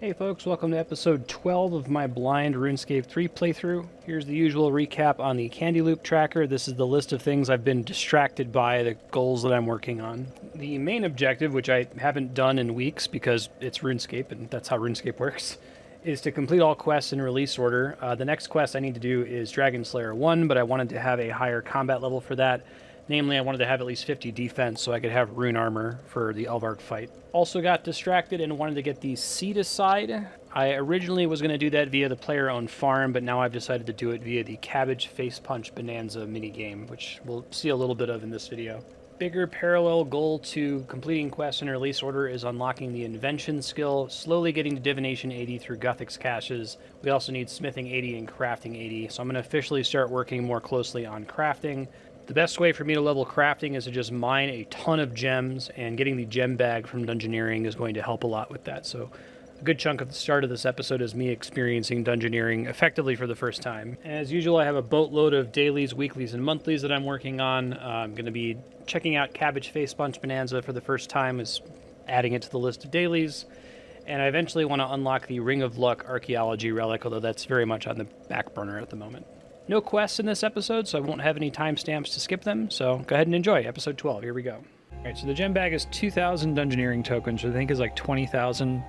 Hey folks, welcome to episode 12 of my blind RuneScape 3 playthrough. Here's the usual recap on the Candy Loop tracker. This is the list of things I've been distracted by, the goals that I'm working on. The main objective, which I haven't done in weeks because it's RuneScape and that's how RuneScape works, is to complete all quests in release order. The next quest I need to do is Dragon Slayer 1, but I wanted to have a higher combat level for that. Namely, I wanted to have at least 50 defense so I could have rune armor for the Elvark fight. Also got distracted and wanted to get the seed aside. I originally was going to do that via the player-owned farm, but now I've decided to do it via the Cabbage Face Punch Bonanza minigame, which we'll see a little bit of in this video. Bigger parallel goal to completing quests in release order is unlocking the Invention skill, slowly getting to Divination 80 through Guthix caches. We also need Smithing 80 and Crafting 80, so I'm going to officially start working more closely on crafting. The best way for me to level crafting is to just mine a ton of gems, and getting the gem bag from Dungeoneering is going to help a lot with that. So a good chunk of the start of this episode is me experiencing Dungeoneering effectively for the first time. As usual, I have a boatload of dailies, weeklies, and monthlies that I'm working on. I'm going to be checking out Cabbage Face Punch Bonanza for the first time, is adding it to the list of dailies. And I eventually want to unlock the Ring of Luck Archaeology Relic, although that's very much on the back burner at the moment. No quests in this episode, so I won't have any timestamps to skip them, so go ahead and enjoy episode 12. Here we go. Alright, so the gem bag is 2,000 Dungeoneering tokens, which I think is like 20,000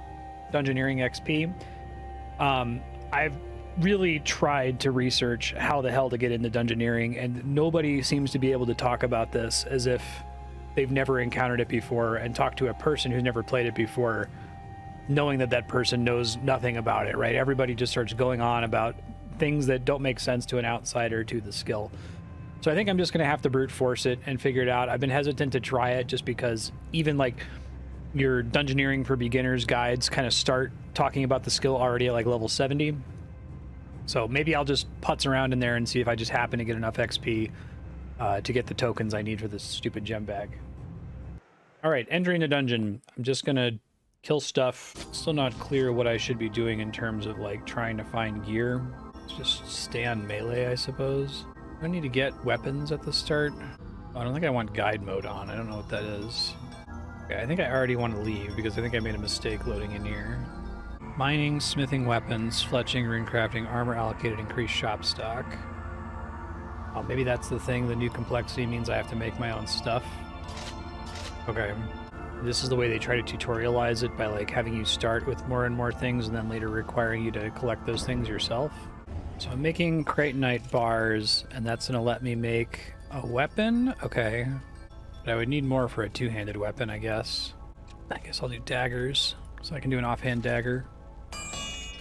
Dungeoneering XP. I've really tried to research how the hell to get into Dungeoneering, and nobody seems to be able to talk about this as if they've never encountered it before and talk to a person who's never played it before, knowing that that person knows nothing about it, right? Everybody just starts going on about things that don't make sense to an outsider to the skill. So I think I'm just going to have to brute force it and figure it out. I've been hesitant to try it just because even like your Dungeoneering for beginners guides kind of start talking about the skill already at like level 70. So maybe I'll just putz around in there and see if I just happen to get enough XP to get the tokens I need for this stupid gem bag. All right, entering the dungeon. I'm just going to kill stuff. Still not clear what I should be doing in terms of like trying to find gear. Just stay on melee, I suppose. Do I need to get weapons at the start? Oh, I don't think I want guide mode on. I don't know what that is. Okay, I think I already want to leave because I think I made a mistake loading in here. Mining, smithing weapons, fletching, rune crafting, armor allocated, increased shop stock. Oh, maybe that's the thing. The new complexity means I have to make my own stuff. Okay. This is the way they try to tutorialize it, by like having you start with more and more things and then later requiring you to collect those things yourself. So I'm making Kratonite bars, and that's going to let me make a weapon. Okay. But I would need more for a two-handed weapon, I guess. I guess I'll do daggers, so I can do an offhand dagger.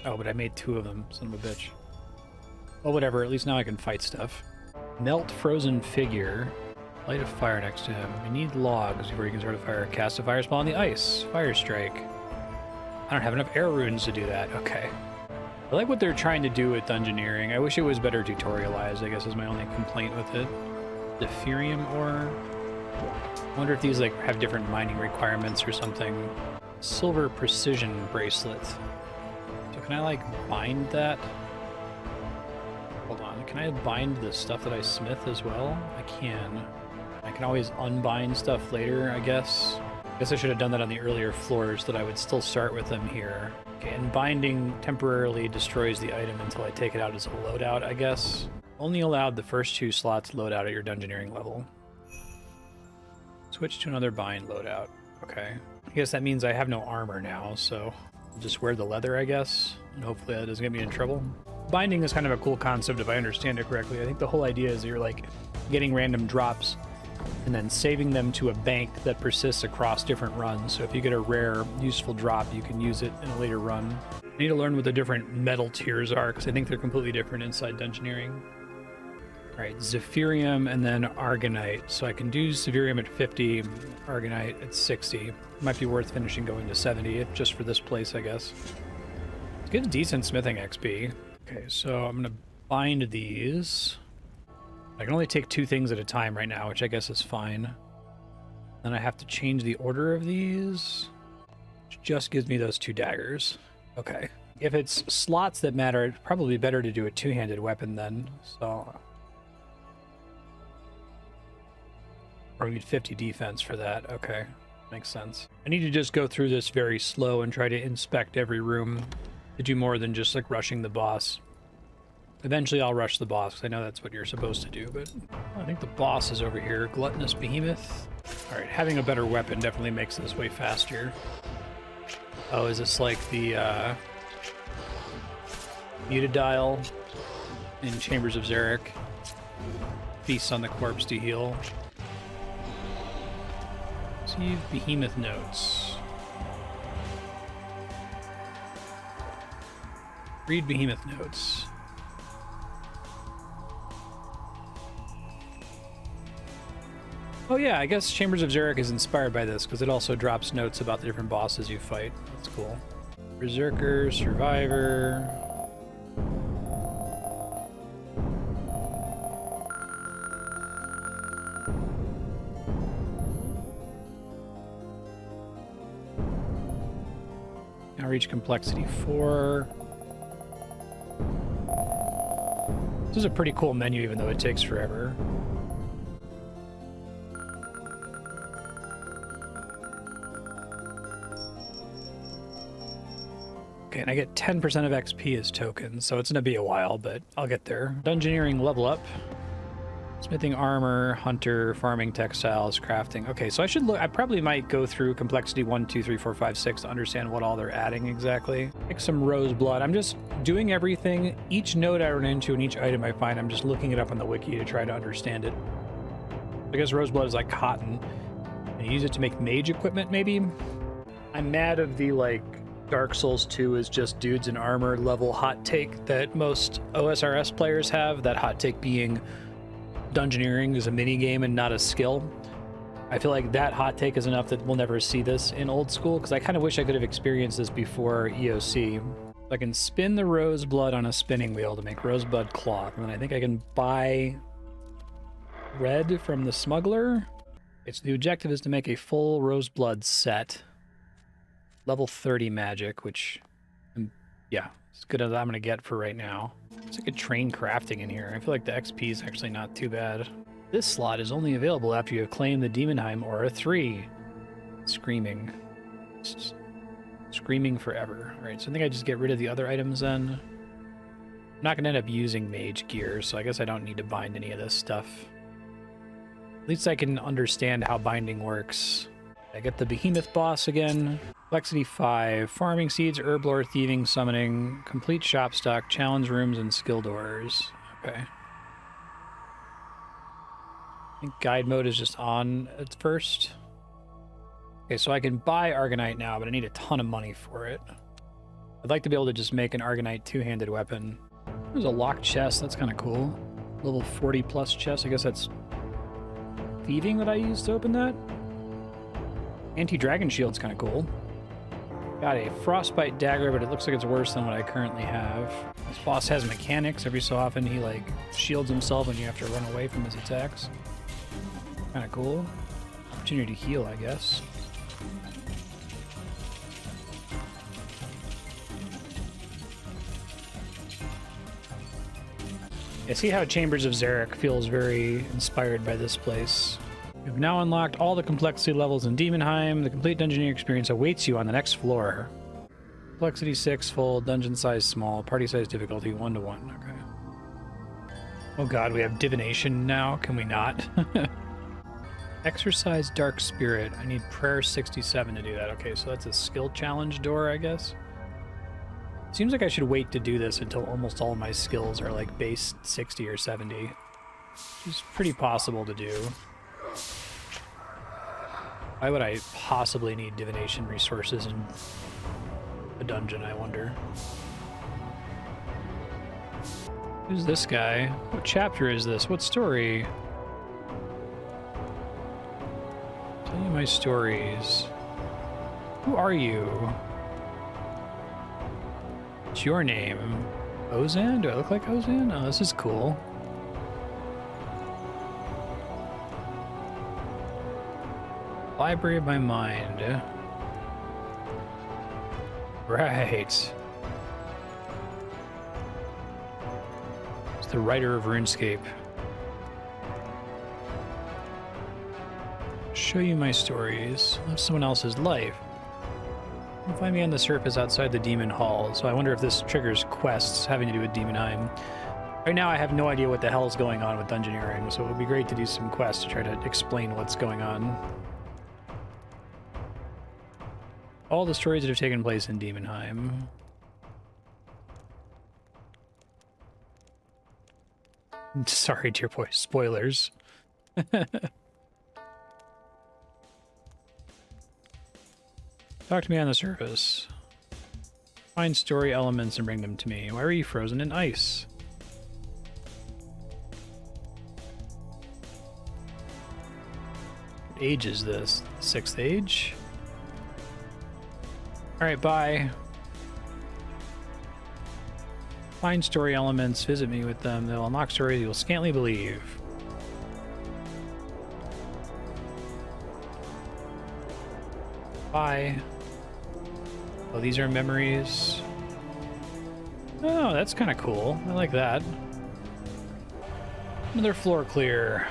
Oh, but I made two of them, son of a bitch. Well, whatever, at least now I can fight stuff. Melt frozen figure. Light a fire next to him. You need logs before you can start a fire. Cast a fire spell on the ice. Fire strike. I don't have enough air runes to do that. Okay. I like what they're trying to do with Dungeoneering. I wish it was better tutorialized, I guess is my only complaint with it. Deferium ore. I wonder if these like have different mining requirements or something. Silver precision bracelet. So can I like bind that? Hold on. Can I bind the stuff that I smith as well? I can. I can always unbind stuff later, I guess. I guess I should have done that on the earlier floors, that I would still start with them here. Okay, and binding temporarily destroys the item until I take it out as a loadout, I guess. Only allowed the first 2 slots loadout at your Dungeoneering level. Switch to another bind loadout. Okay. I guess that means I have no armor now, so I'll just wear the leather, I guess. And hopefully that doesn't get me in trouble. Binding is kind of a cool concept if I understand it correctly. I think the whole idea is you're like getting random drops and then saving them to a bank that persists across different runs. So if you get a rare, useful drop, you can use it in a later run. I need to learn what the different metal tiers are, because I think they're completely different inside Dungeoneering. Alright, Zephyrium and then Argonite. So I can do Zephyrium at 50, Argonite at 60. Might be worth finishing going to 70, just for this place, I guess. It gives decent smithing XP. Okay, so I'm going to bind these. I can only take 2 things at a time right now, which I guess is fine. Then I have to change the order of these, which just gives me those 2 daggers. Okay. If it's slots that matter, it's probably better to do a 2-handed weapon then. So, or we need 50 defense for that. Okay. Makes sense. I need to just go through this very slow and try to inspect every room to do more than just like rushing the boss. Eventually I'll rush the boss, 'cause I know that's what you're supposed to do, but I think the boss is over here. Gluttonous Behemoth. All right, having a better weapon definitely makes this way faster. Oh, is this like the Mutadial in Chambers of Xeric? Feast on the corpse to heal. Receive Behemoth notes. Read Behemoth notes. Oh yeah, I guess Chambers of Xeric is inspired by this because it also drops notes about the different bosses you fight. That's cool. Berserker, Survivor. Now reach complexity 4. This is a pretty cool menu even though it takes forever. Okay, and I get 10% of XP as tokens, so it's gonna be a while, but I'll get there. Dungeoneering level up. Smithing armor, hunter, farming textiles, crafting. Okay, so I should look, I probably might go through complexity 1, 2, 3, 4, 5, 6 to understand what all they're adding exactly. Pick some rose blood. I'm just doing everything. Each node I run into and each item I find, I'm just looking it up on the wiki to try to understand it. I guess rose blood is like cotton. And you use it to make mage equipment, maybe? I'm mad of the, like, Dark Souls 2 is just dudes in armor level hot take that most OSRS players have. That hot take being dungeoneering is a mini game and not a skill. I feel like that hot take is enough that we'll never see this in old school, because I kind of wish I could have experienced this before EOC. I can spin the rose blood on a spinning wheel to make rosebud cloth, and then I think I can buy red from the smuggler. Okay, so the objective is to make a full roseblood set. Level 30 magic, which, yeah, as good as I'm going to get for right now. It's like a train crafting in here. I feel like the XP is actually not too bad. This slot is only available after you have claimed the Demonheim Aura 3. Screaming. Screaming forever. All right, so I think I just get rid of the other items then. I'm not going to end up using mage gear, so I guess I don't need to bind any of this stuff. At least I can understand how binding works. I get the Behemoth boss again. Complexity 5, farming seeds, herb lore, thieving, summoning, complete shop stock, challenge rooms, and skill doors. Okay. I think guide mode is just on at first. Okay, so I can buy Argonite now, but I need a ton of money for it. I'd like to be able to just make an Argonite two-handed weapon. There's a locked chest, that's kind of cool. Level 40 plus chest, I guess that's thieving that I used to open that. Anti-dragon shield's kind of cool. Got a frostbite dagger, but it looks like it's worse than what I currently have. This boss has mechanics. Every so often he like shields himself and you have to run away from his attacks. Kind of cool. Opportunity to heal, I guess. I see how Chambers of Xeric feels very inspired by this place. You've now unlocked all the complexity levels in Demonheim. The complete dungeoneering experience awaits you on the next floor. Complexity 6 full, dungeon size small, party size difficulty 1 to 1. Okay. Oh god, we have divination now. Can we not? Exercise dark spirit. I need prayer 67 to do that. Okay, so that's a skill challenge door, I guess. Seems like I should wait to do this until almost all of my skills are like base 60 or 70. Which is pretty possible to do. Why would I possibly need divination resources in a dungeon, I wonder? Who's this guy? What chapter is this? What story? Tell me my stories. Who are you? What's your name? Ozan? Do I look like Ozan? Oh, this is cool. Library of my mind. Right. It's the writer of RuneScape. show you my stories of someone else's life. You can find me on the surface outside the Demon Hall, so I wonder if this triggers quests having to do with Demonheim. Right now I have no idea what the hell is going on with Dungeoneering, so it would be great to do some quests to try to explain what's going on. All the stories that have taken place in Demonheim. Sorry, dear boy, spoilers. Talk to me on the surface. Find story elements and bring them to me. Why are you frozen in ice? What age is this? 6th age? Alright, bye. Find story elements, visit me with them. They'll unlock stories you'll scantly believe. Bye. Oh, these are memories. Oh, that's kind of cool. I like that. Another floor clear.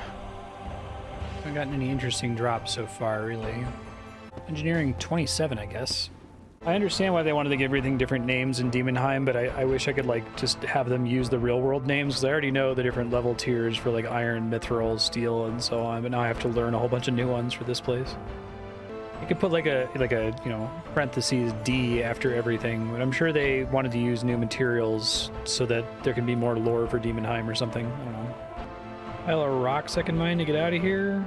Haven't gotten any interesting drops so far, really. Engineering 27, I guess. I understand why they wanted to give everything different names in Demonheim, but I wish I could, like, just have them use the real-world names, because I already know the different level tiers for, like, iron, mithril, steel, and so on, but now I have to learn a whole bunch of new ones for this place. You could put like a you know, parentheses D after everything, but I'm sure they wanted to use new materials so that there can be more lore for Demonheim or something. I don't know. Pile of rocks I can mine to get out of here.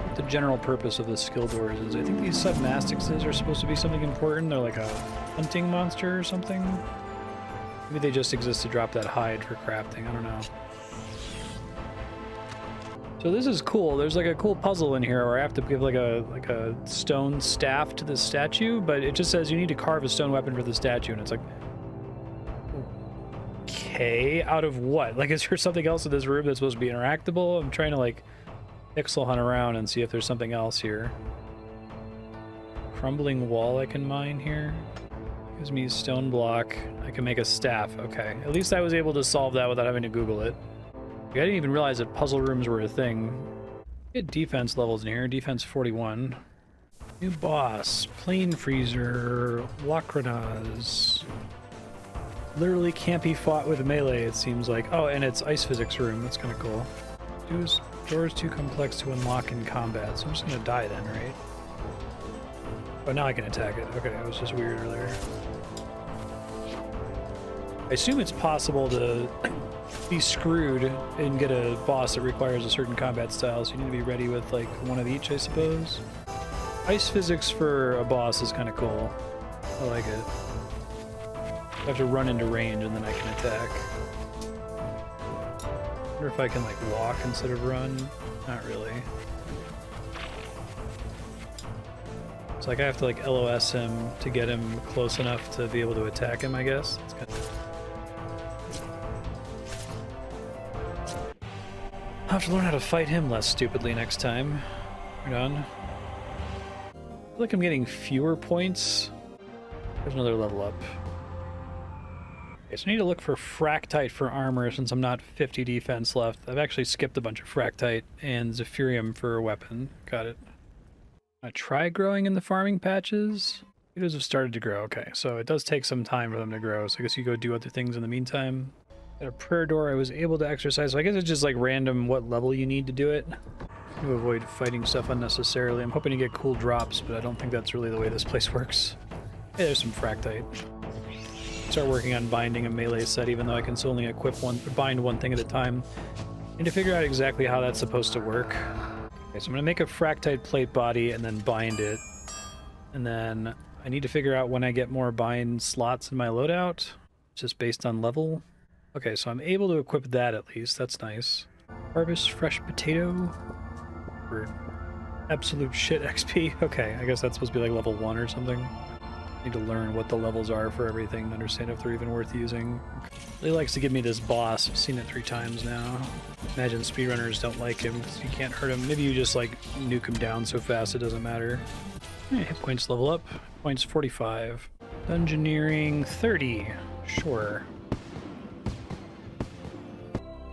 What the general purpose of the skill doors is. I think these submastixes are supposed to be something important. They're like a hunting monster or something. Maybe they just exist to drop that hide for crafting. I don't know. So this is cool. There's like a cool puzzle in here where I have to give like a stone staff to this statue, but it just says you need to carve a stone weapon for the statue, and it's like, okay, out of what? Like, is there something else in this room that's supposed to be interactable? I'm trying to like pixel hunt around and see if there's something else here. Crumbling wall I can mine here. Gives me a stone block. I can make a staff. Okay, at least I was able to solve that without having to Google it. I didn't even realize that puzzle rooms were a thing. Get defense levels in here. Defense 41. New boss. Plane freezer. Lacranaz. Literally can't be fought with melee, it seems like. Oh, and it's ice physics room. That's kind of cool. Door's too complex to unlock in combat, so I'm just gonna die then, right? Oh, now I can attack it. Okay, that was just weird earlier. I assume it's possible to be screwed and get a boss that requires a certain combat style, so you need to be ready with like one of each, I suppose. Ice physics for a boss is kind of cool. I like it. I have to run into range and then I can attack. I wonder if I can like walk instead of run. Not really. It's like I have to like LOS him to get him close enough to be able to attack him, I guess. It's kind of... I'll have to learn how to fight him less stupidly next time. We're done. I feel like I'm getting fewer points. There's another level up. Okay, so I need to look for Fractite for armor since I'm not 50 defense left. I've actually skipped a bunch of Fractite and Zephyrium for a weapon. Got it. I try growing in the farming patches. Potatoes have started to grow. Okay, so it does take some time for them to grow, so I guess you go do other things in the meantime. At a prayer door I was able to exercise, so I guess it's just like random what level you need to do it. To avoid fighting stuff unnecessarily. I'm hoping to get cool drops, but I don't think that's really the way this place works. Hey, there's some Fractite. Start working on binding a melee set, even though I can still only equip bind one thing at a time. Need to figure out exactly how that's supposed to work. Okay, so I'm gonna make a Fractite plate body and then bind it. And then I need to figure out when I get more bind slots in my loadout, just based on level. Okay, so I'm able to equip that at least. That's nice. Harvest fresh potato. For absolute shit XP. Okay, I guess that's supposed to be like level 1 or something. Need to learn what the levels are for everything to understand if they're even worth using. Really likes to give me this boss. I've seen it 3 times now. Imagine speedrunners don't like him because you can't hurt him. Maybe you just like nuke him down so fast it doesn't matter. Yeah, hit points level up. Points 45. Dungeoneering 30. Sure.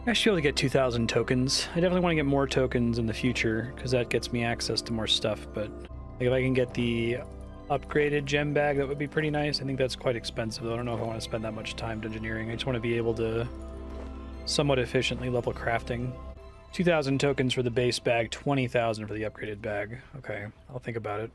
I should be able to get 2,000 tokens. I definitely want to get more tokens in the future because that gets me access to more stuff. But like if I can get the upgraded gem bag, that would be pretty nice. I think that's quite expensive. I don't know if I want to spend that much time engineering. I just want to be able to somewhat efficiently level crafting. 2,000 tokens for the base bag, 20,000 for the upgraded bag. Okay, I'll think about it.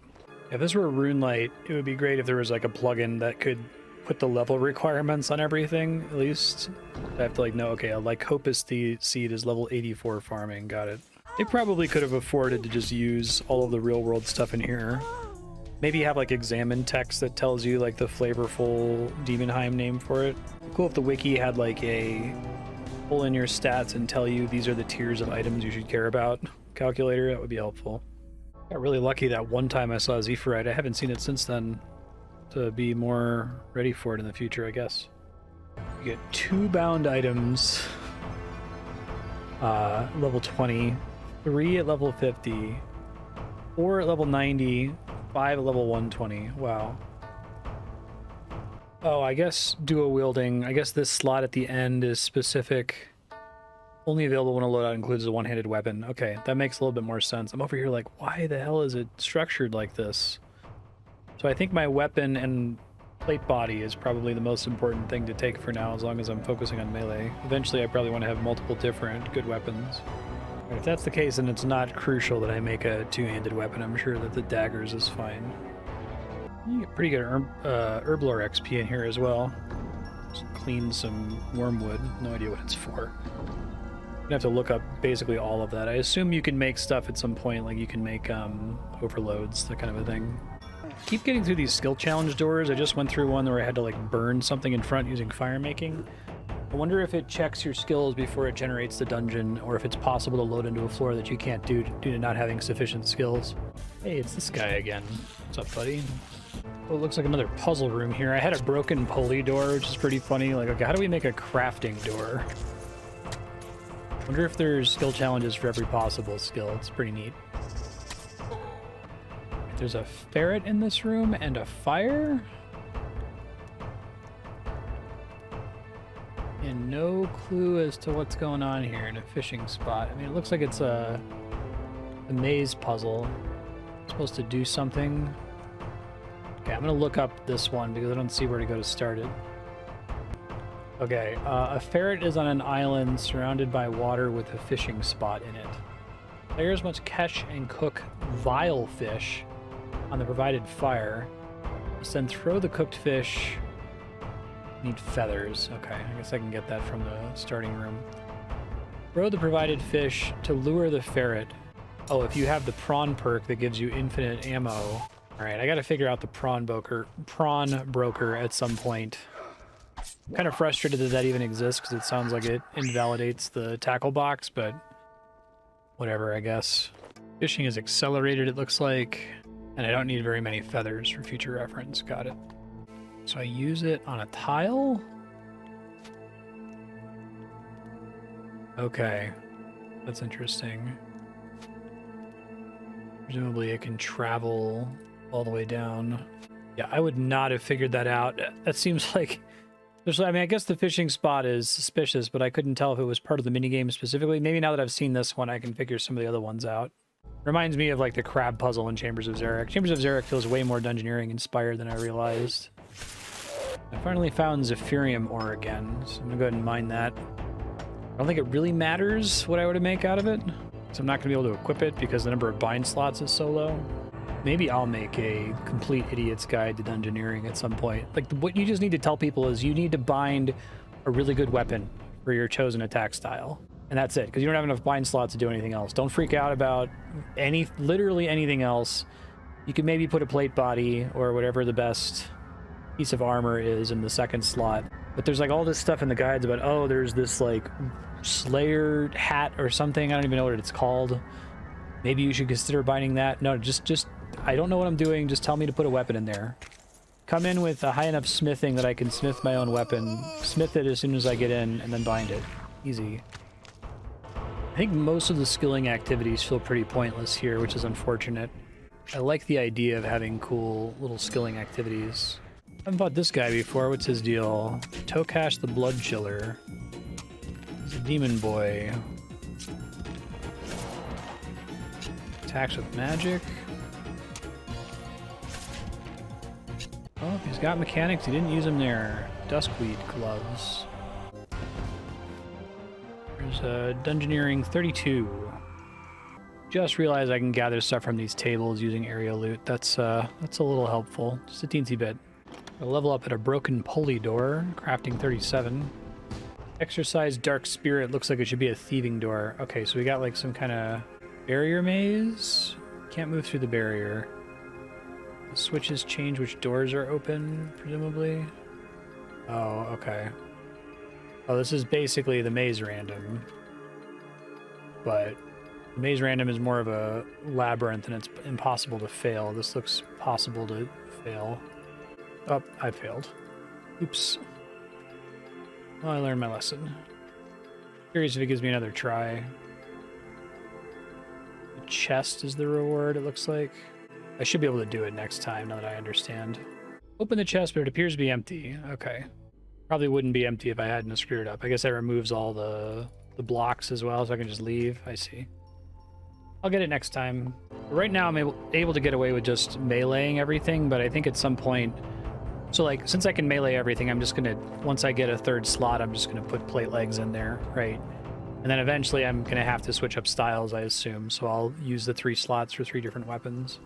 If this were RuneLite, it would be great if there was like a plugin that could put the level requirements on everything, at least. I have to like know, okay, a Lycopus the seed is level 84 farming, got it. They probably could have afforded to just use all of the real world stuff in here. Maybe have like examine text that tells you like the flavorful Demonheim name for it. Cool if the wiki had like a pull in your stats and tell you these are the tiers of items you should care about calculator. That would be helpful. Got really lucky that one time I saw Zephyrite. I haven't seen it since then to be more ready for it in the future, I guess. You get 2 bound items, level 20, 3 at level 50, 4 at level 90, 5 at level 120. Wow. Oh, I guess duo wielding. I guess this slot at the end is specific. Only available when a loadout includes a one-handed weapon. Okay, that makes a little bit more sense. I'm over here like, why the hell is it structured like this? So I think my weapon and plate body is probably the most important thing to take for now, as long as I'm focusing on melee. Eventually I probably want to have multiple different good weapons. And if that's the case, then it's not crucial that I make a two-handed weapon. I'm sure that the daggers is fine. You get pretty good herblore XP in here as well. Just clean some wormwood. No idea what it's for. You have to look up basically all of that. I assume you can make stuff at some point, like you can make overloads, that kind of a thing. Keep getting through these skill challenge doors. I just went through one where I had to like burn something in front using fire making. I wonder if it checks your skills before it generates the dungeon, or if it's possible to load into a floor that you can't do due to not having sufficient skills. Hey, it's this guy again. What's up, buddy? Oh, it looks like another puzzle room here. I had a broken pulley door, which is pretty funny. Like, okay, how do we make a crafting door? I wonder if there's skill challenges for every possible skill. It's pretty neat. There's a ferret in this room and a fire. And no clue as to what's going on here in a fishing spot. I mean, it looks like it's a maze puzzle. I'm supposed to do something. Okay, I'm gonna look up this one because I don't see where to go to start it. Okay, a ferret is on an island surrounded by water with a fishing spot in it. Players must catch and cook vile fish on the provided fire. Must then throw the cooked fish. Need feathers. Okay, I guess I can get that from the starting room. Throw the provided fish to lure the ferret. Oh, if you have the prawn perk that gives you infinite ammo. All right, I got to figure out the prawn broker at some point. I'm kind of frustrated that that even exists because it sounds like it invalidates the tackle box, but whatever, I guess. Fishing is accelerated, it looks like, and I don't need very many feathers for future reference. Got it. So I use it on a tile? Okay, that's interesting. Presumably it can travel all the way down. Yeah, I would not have figured that out. That seems like... I mean, I guess the fishing spot is suspicious, but I couldn't tell if it was part of the minigame specifically. Maybe now that I've seen this one, I can figure some of the other ones out. Reminds me of like the crab puzzle in Chambers of Xeric. Chambers of Xeric feels way more Dungeoneering inspired than I realized. I finally found Zephyrium ore again, so I'm gonna go ahead and mine that. I don't think it really matters what I were to make out of it, so I'm not gonna be able to equip it because the number of bind slots is so low. Maybe I'll make a complete idiot's guide to Dungeoneering at some point. Like, what you just need to tell people is you need to bind a really good weapon for your chosen attack style. And that's it, because you don't have enough bind slots to do anything else. Don't freak out about literally anything else. You can maybe put a plate body or whatever the best piece of armor is in the second slot. But there's like all this stuff in the guides about, oh, there's this like Slayer hat or something. I don't even know what it's called. Maybe you should consider binding that. No, just I don't know what I'm doing. Just tell me to put a weapon in there. Come in with a high enough smithing that I can smith my own weapon. Smith it as soon as I get in and then bind it. Easy. I think most of the skilling activities feel pretty pointless here, which is unfortunate. I like the idea of having cool little skilling activities. I haven't fought this guy before. What's his deal? Tokash the Blood Chiller. He's a demon boy. Attacks with magic. Oh, he's got mechanics. He didn't use them there. Duskweed gloves. There's a Dungeoneering 32. Just realized I can gather stuff from these tables using area loot. That's a little helpful. Just a teensy bit. I'll level up at a broken pulley door. Crafting 37. Exercise Dark Spirit. Looks like it should be a thieving door. Okay, so we got like some kind of barrier maze. Can't move through the barrier. The switches change which doors are open, presumably. Oh, okay. Oh, this is basically the maze random. But maze random is more of a labyrinth and it's impossible to fail. This looks possible to fail. Oh, I failed. Oops. Well, I learned my lesson. Curious if it gives me another try. The chest is the reward, it looks like. I should be able to do it next time, now that I understand. Open the chest, but it appears to be empty. Okay. Probably wouldn't be empty if I hadn't screwed it up. I guess that removes all the blocks as well, so I can just leave. I see. I'll get it next time. Right now, I'm able to get away with just meleeing everything, but I think at some point... So, like, since I can melee everything, I'm just gonna... Once I get a third slot, I'm just gonna put plate legs in there, right? And then eventually I'm gonna have to switch up styles, I assume, so I'll use the 3 slots for 3 different weapons.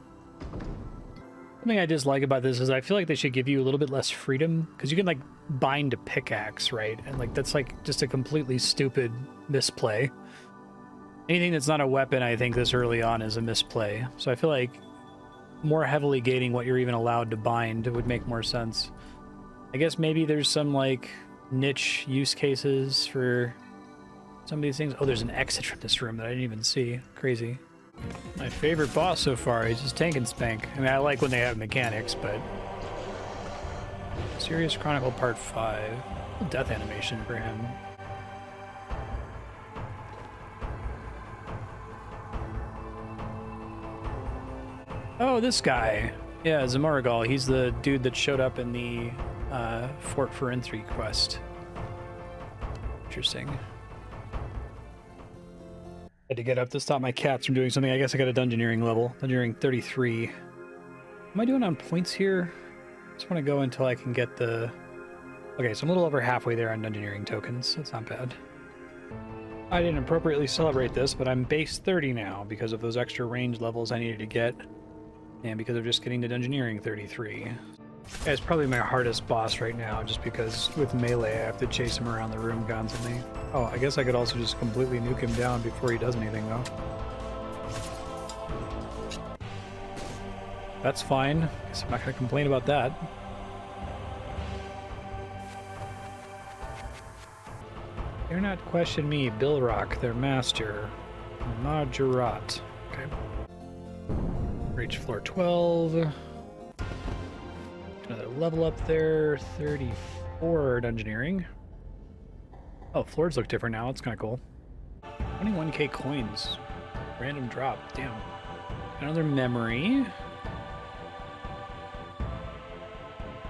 Something I dislike about this is I feel like they should give you a little bit less freedom, because you can, like, bind a pickaxe, right? And, like, that's, like, just a completely stupid misplay. Anything that's not a weapon, I think, this early on is a misplay. So I feel like more heavily gating what you're even allowed to bind would make more sense. I guess maybe there's some, like, niche use cases for some of these things. Oh, there's an exit from this room that I didn't even see. Crazy. My favorite boss so far, he's just tank and spank. I mean, I like when they have mechanics, but... Serious Chronicle Part 5. Death animation for him. Oh, this guy. Yeah, Zamorigal. He's the dude that showed up in the Fort Forinthry quest. Interesting. Had to get up to stop my cats from doing something. I guess I got a Dungeoneering level. Dungeoneering 33. Am I doing on points here? I just want to go until I can get the... Okay, so I'm a little over halfway there on Dungeoneering tokens. That's not bad. I didn't appropriately celebrate this, but I'm base 30 now because of those extra range levels I needed to get. And because of just getting to Dungeoneering 33. It's probably my hardest boss right now, just because with melee I have to chase him around the room constantly. Oh, I guess I could also just completely nuke him down before he does anything, though. That's fine. Guess I'm not going to complain about that. Dare not question me, Bilrock, their master. Majorat. Okay. Reach floor 12. Another level up there. 34 Dungeoneering. Oh, floors look different now. It's kind of cool. 21k coins. Random drop. Damn. Another memory.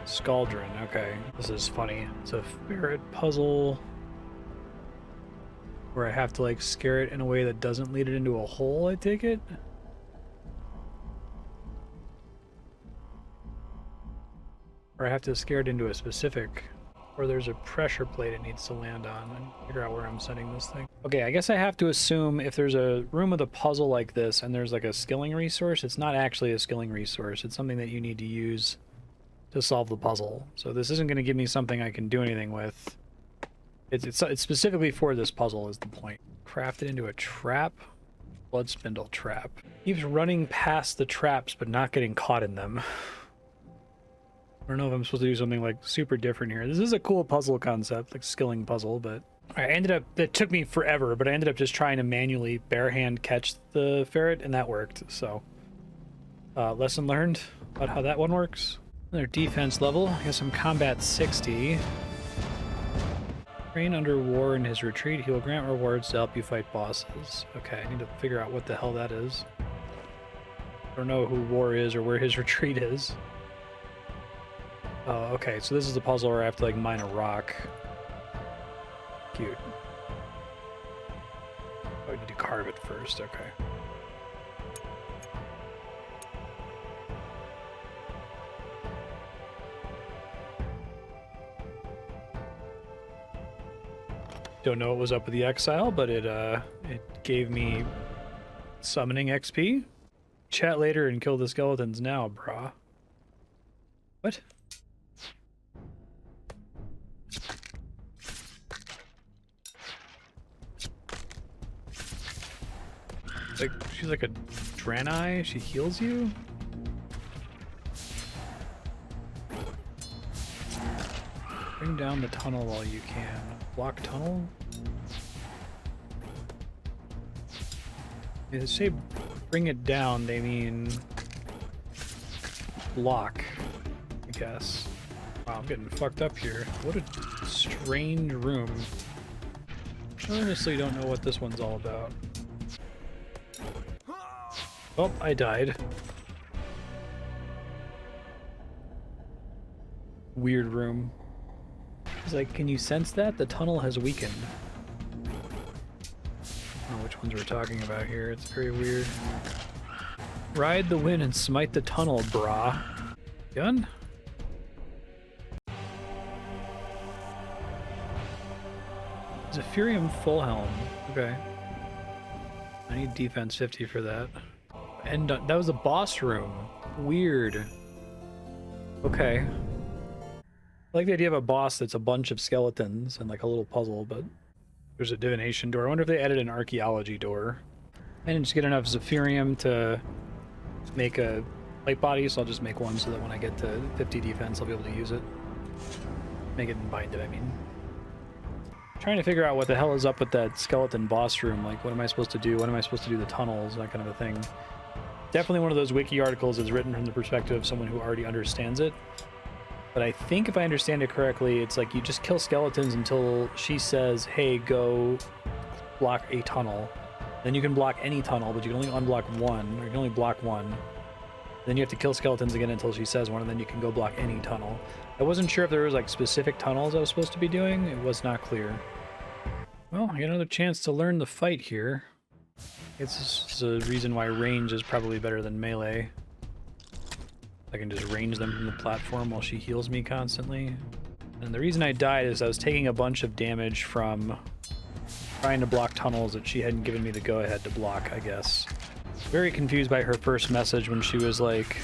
Scaldron. Okay. This is funny. It's a ferret puzzle where I have to, like, scare it in a way that doesn't lead it into a hole, I take it? Or I have to scare it into a specific, or there's a pressure plate it needs to land on, and figure out where I'm sending this thing. Okay, I guess I have to assume if there's a room with a puzzle like this and there's like a skilling resource, it's not actually a skilling resource. It's something that you need to use to solve the puzzle. So this isn't going to give me something I can do anything with. It's specifically for this puzzle is the point. Craft it into a trap. Blood spindle trap. Keeps running past the traps but not getting caught in them. I don't know if I'm supposed to do something like super different here. This is a cool puzzle concept, like skilling puzzle, but I ended up, it took me forever, but I ended up just trying to manually bare hand catch the ferret, and that worked. So lesson learned about how that one works. Another defense level. I guess I'm combat 60. Train under war in his retreat. He will grant rewards to help you fight bosses. Okay, I need to figure out what the hell that is. I don't know who war is or where his retreat is. Oh, okay, so this is the puzzle where I have to, like, mine a rock. Cute. carve it first. Okay. Don't know what was up with the exile, but it gave me summoning XP. Chat later and kill the skeletons now, brah. What? Like, she's like a Draenei, she heals you? Bring down the tunnel while you can. Block tunnel? They say bring it down, they mean block, I guess. Wow, I'm getting fucked up here. What a strange room. I honestly don't know what this one's all about. Oh, I died. Weird room. He's like, can you sense that? The tunnel has weakened. I don't know which ones we're talking about here. It's very weird. Ride the wind and smite the tunnel, brah. Gun? Zephyrium full helm. Okay. I need defense 50 for that. And that was a boss room. Weird. Okay. I like the idea of a boss that's a bunch of skeletons and like a little puzzle, but there's a divination door. I wonder if they added an archaeology door. I didn't just get enough Zephyrium to make a light body, so I'll just make one so that when I get to 50 defense, I'll be able to use it. Make it and bind it, I mean. Trying to figure out what the hell is up with that skeleton boss room. Like, what am I supposed to do? When am I supposed to do the tunnels? That kind of a thing. Definitely one of those wiki articles that's written from the perspective of someone who already understands it. But I think if I understand it correctly, it's like you just kill skeletons until she says, hey, go block a tunnel. Then you can block any tunnel, but you can only unblock one, or you can only block one. Then you have to kill skeletons again until she says one, and then you can go block any tunnel. I wasn't sure if there was like specific tunnels I was supposed to be doing. It was not clear. Well, I got another chance to learn the fight here. This is a reason why range is probably better than melee. I can just range them from the platform while she heals me constantly. And the reason I died is I was taking a bunch of damage from trying to block tunnels that she hadn't given me the go-ahead to block, I guess. Very confused by her first message when she was like,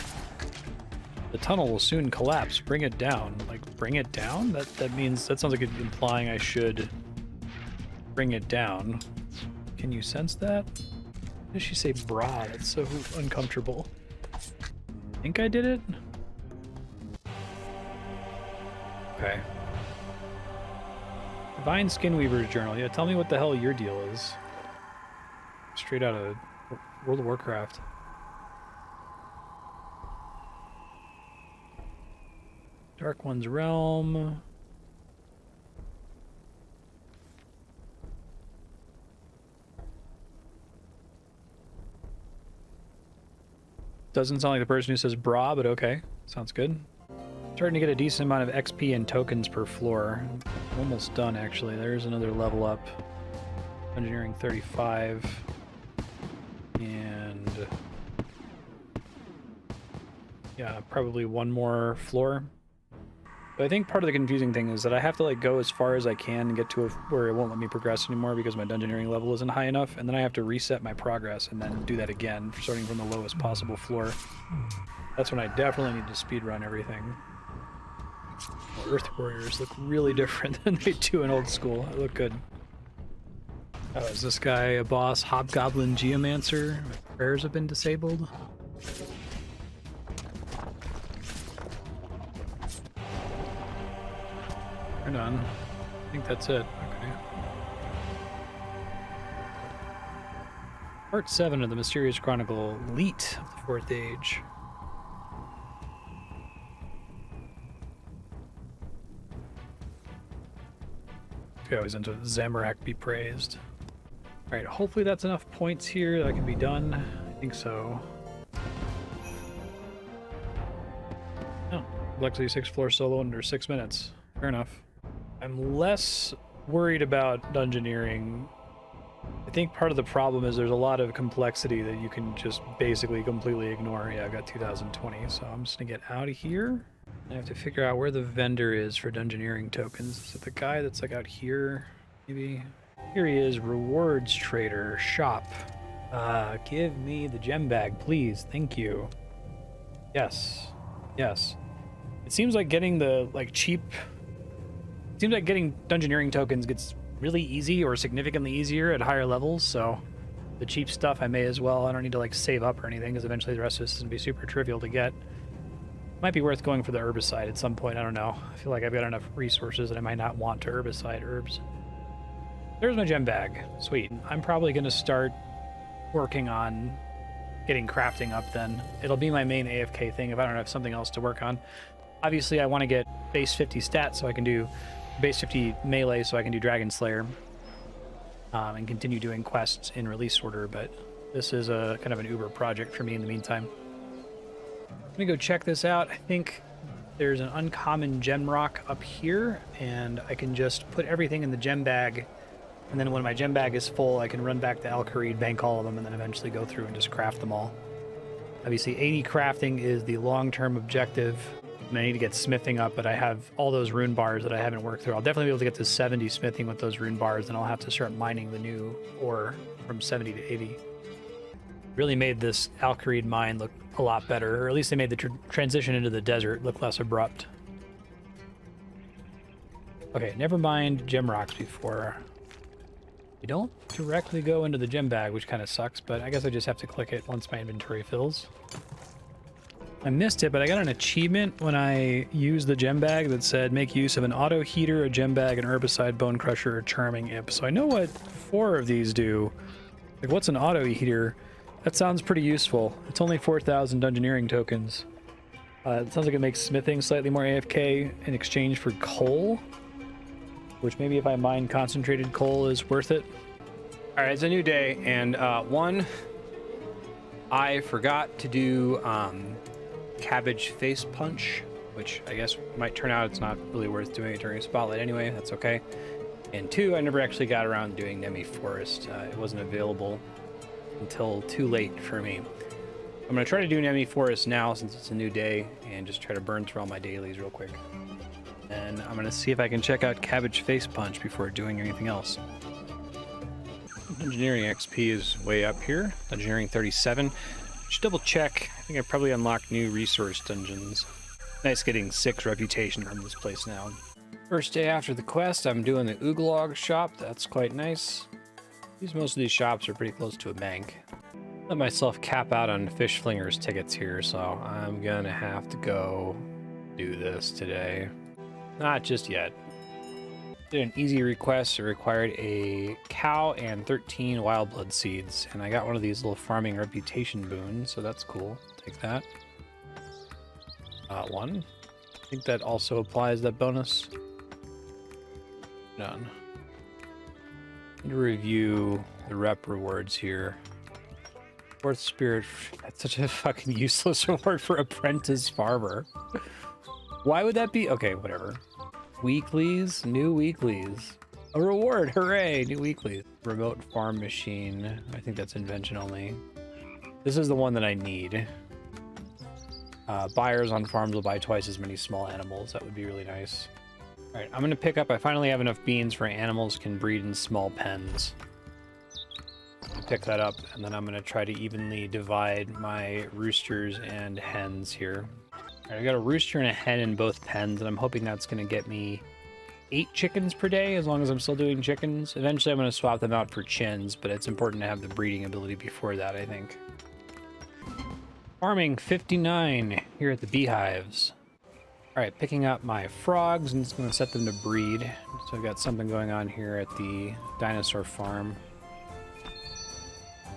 the tunnel will soon collapse, bring it down. Like, bring it down? That means, that sounds like it's implying I should bring it down. Can you sense that? Why did she say bra? That's so uncomfortable. I think I did it? Okay. Divine Skinweaver's Journal. Yeah, tell me what the hell your deal is. Straight out of World of Warcraft. Dark One's Realm. Doesn't sound like the person who says bra, but okay. Sounds good. Starting to get a decent amount of XP and tokens per floor. Almost done, actually. There's another level up. Engineering 35. And yeah, probably one more floor. But I think part of the confusing thing is that I have to like go as far as I can and get to where it won't let me progress anymore because my dungeoneering level isn't high enough, and then I have to reset my progress and then do that again, starting from the lowest possible floor. That's when I definitely need to speedrun everything. Well, Earth Warriors look really different than they do in old school. They look good. Oh, is this guy a boss? Hobgoblin Geomancer? My prayers have been disabled. Turn on. I think that's it. Okay. Part 7 of the Mysterious Chronicle, Leet of the Fourth Age. Okay, I was into Zamorak be praised. Alright, hopefully that's enough points here that I can be done. I think so. Oh, Lexi 6th floor solo under 6 minutes. Fair enough. I'm less worried about dungeoneering. I I think part of the problem is there's a lot of complexity that you can just basically completely ignore. Yeah, I've got 2020, so I'm just gonna get out of here. I have to figure out where the vendor is for Dungeoneering tokens. Is it the guy that's like out here, maybe? Here he is, rewards trader, shop. Give me the gem bag, please, thank you. Yes, yes. It seems like getting the, cheap... It seems like getting Dungeoneering tokens gets really easy or significantly easier at higher levels, so the cheap stuff I may as well. I don't need to, save up or anything, because eventually the rest of this is going to be super trivial to get. Might be worth going for the herbicide at some point, I don't know. I feel like I've got enough resources that I might not want to herbicide herbs. There's my gem bag. Sweet. I'm probably going to start working on getting crafting up then. It'll be my main AFK thing if I don't have something else to work on. Obviously, I want to get base 50 stats so I can do base 50 melee so I can do Dragon Slayer and continue doing quests in release order, but this is a kind of an Uber project for me in the meantime. Let me go check this out. I think there's an uncommon gem rock up here, and I can just put everything in the gem bag, and then when my gem bag is full, I can run back to Al-Kharid, bank all of them, and then eventually go through and just craft them all. Obviously, 80 crafting is the long-term objective, and I need to get smithing up, but I have all those rune bars that I haven't worked through. I'll definitely be able to get to 70 smithing with those rune bars, and I'll have to start mining the new ore from 70 to 80. Really made this Al-Kharid mine look a lot better, or at least they made the transition into the desert look less abrupt. Okay, never mind gem rocks before. You don't directly go into the gem bag, which kind of sucks, but I guess I just have to click it once my inventory fills. I missed it, but I got an achievement when I used the gem bag that said make use of an auto heater, a gem bag, an herbicide, bone crusher, or charming imp. So I know what 4 of these do. Like, what's an auto heater? That sounds pretty useful. It's only 4,000 Dungeoneering tokens. It sounds like it makes smithing slightly more AFK in exchange for coal, which maybe if I mine concentrated coal is worth it. All right, it's a new day, and one, I forgot to do cabbage face punch, which I guess might turn out it's not really worth doing it during a spotlight anyway. That's okay. And 2, I never actually got around doing Nemi Forest. It wasn't available until too late for me. I'm gonna try to do Nemi Forest now since it's a new day and just try to burn through all my dailies real quick. And I'm gonna see if I can check out Cabbage Face Punch before doing anything else. Engineering XP is way up here. Engineering 37. Should double check. I think I probably unlocked new resource dungeons. Nice getting 6 reputation from this place now. First day after the quest, I'm doing the Ooglog shop. That's quite nice. Most of these shops are pretty close to a bank. Let myself cap out on Fish Flinger's tickets here, so I'm gonna have to go do this today. Not just yet. Did an easy request. It required a cow and 13 wild blood seeds, and I got one of these little farming reputation boons, so that's cool. Take that. 1. I think that also applies that bonus. Done. To review the rep rewards here. Fourth Spirit, that's such a fucking useless reward for Apprentice Farmer. Why would that be? Okay, whatever. Weeklies, new weeklies. A reward, hooray, new weeklies. Remote farm machine, I think that's invention only. This is the one that I need. Buyers on farms will buy twice as many small animals, that would be really nice. Alright, I'm gonna pick up, I finally have enough beans for animals can breed in small pens. Pick that up, and then I'm gonna try to evenly divide my roosters and hens here. Alright, I got a rooster and a hen in both pens, and I'm hoping that's gonna get me 8 chickens per day, as long as I'm still doing chickens. Eventually I'm gonna swap them out for chins, but it's important to have the breeding ability before that, I think. Farming 59 here at the beehives. Alright, picking up my frogs and just going to set them to breed. So I've got something going on here at the dinosaur farm.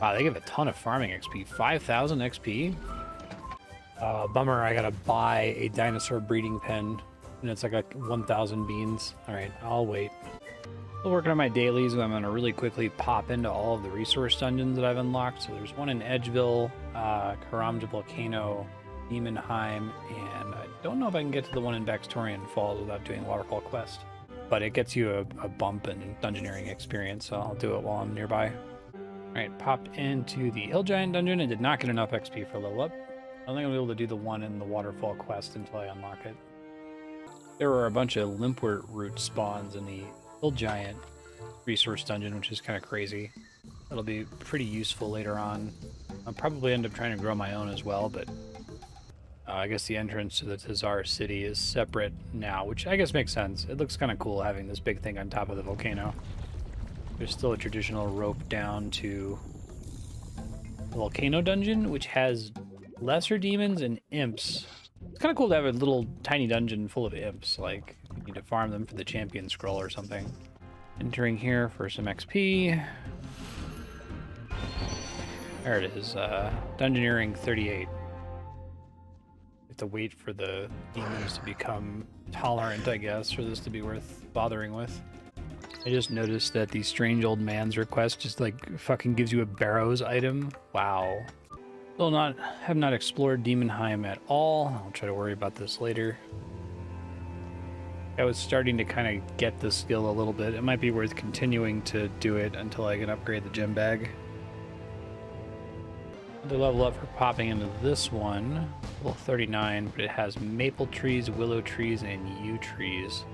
Wow, they give a ton of farming XP. 5,000 XP? Bummer, I gotta buy a dinosaur breeding pen, and it's like 1,000 beans. Alright, I'll wait. Still working on my dailies, and I'm gonna really quickly pop into all of the resource dungeons that I've unlocked. So there's one in Edgeville, Karamja Volcano, Demonheim, and I don't know if I can get to the one in Baxtorian Falls without doing Waterfall Quest. But it gets you a bump in Dungeoneering experience, so I'll do it while I'm nearby. Alright, popped into the Hill Giant dungeon and did not get enough XP for level up. I don't think I'll be able to do the one in the waterfall quest until I unlock it. There were a bunch of limpwort root spawns in the Hill Giant resource dungeon, which is kind of crazy. That'll be pretty useful later on. I'll probably end up trying to grow my own as well, but I guess the entrance to the Tazar city is separate now, which I guess makes sense. It looks kind of cool having this big thing on top of the volcano. There's still a traditional rope down to the volcano dungeon, which has lesser demons and imps. It's kind of cool to have a little tiny dungeon full of imps, like you need to farm them for the champion scroll or something. Entering here for some XP. There it is, Dungeoneering 38. Have to wait for the demons to become tolerant, I guess, for this to be worth bothering with. I just noticed that the strange old man's request just like fucking gives you a Barrows item. Wow. Still have not explored Demonheim at all. I'll try to worry about this later. I was starting to kind of get the skill a little bit. It might be worth continuing to do it until I can upgrade the gem bag. The level up for popping into this one, level 39, but it has maple trees, willow trees, and yew trees.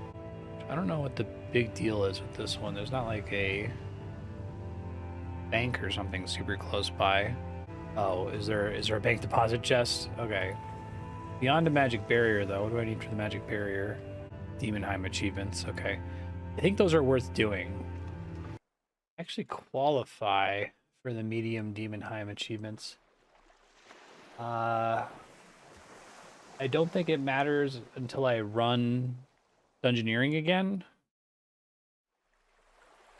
I don't know what the big deal is with this one. There's not like a bank or something super close by. Oh, is there a bank deposit chest? Okay. Beyond a magic barrier, though. What do I need for the magic barrier? Demonheim achievements. Okay. I think those are worth doing. Actually qualify for the medium Demonheim achievements. I don't think it matters until I run Dungeoneering again.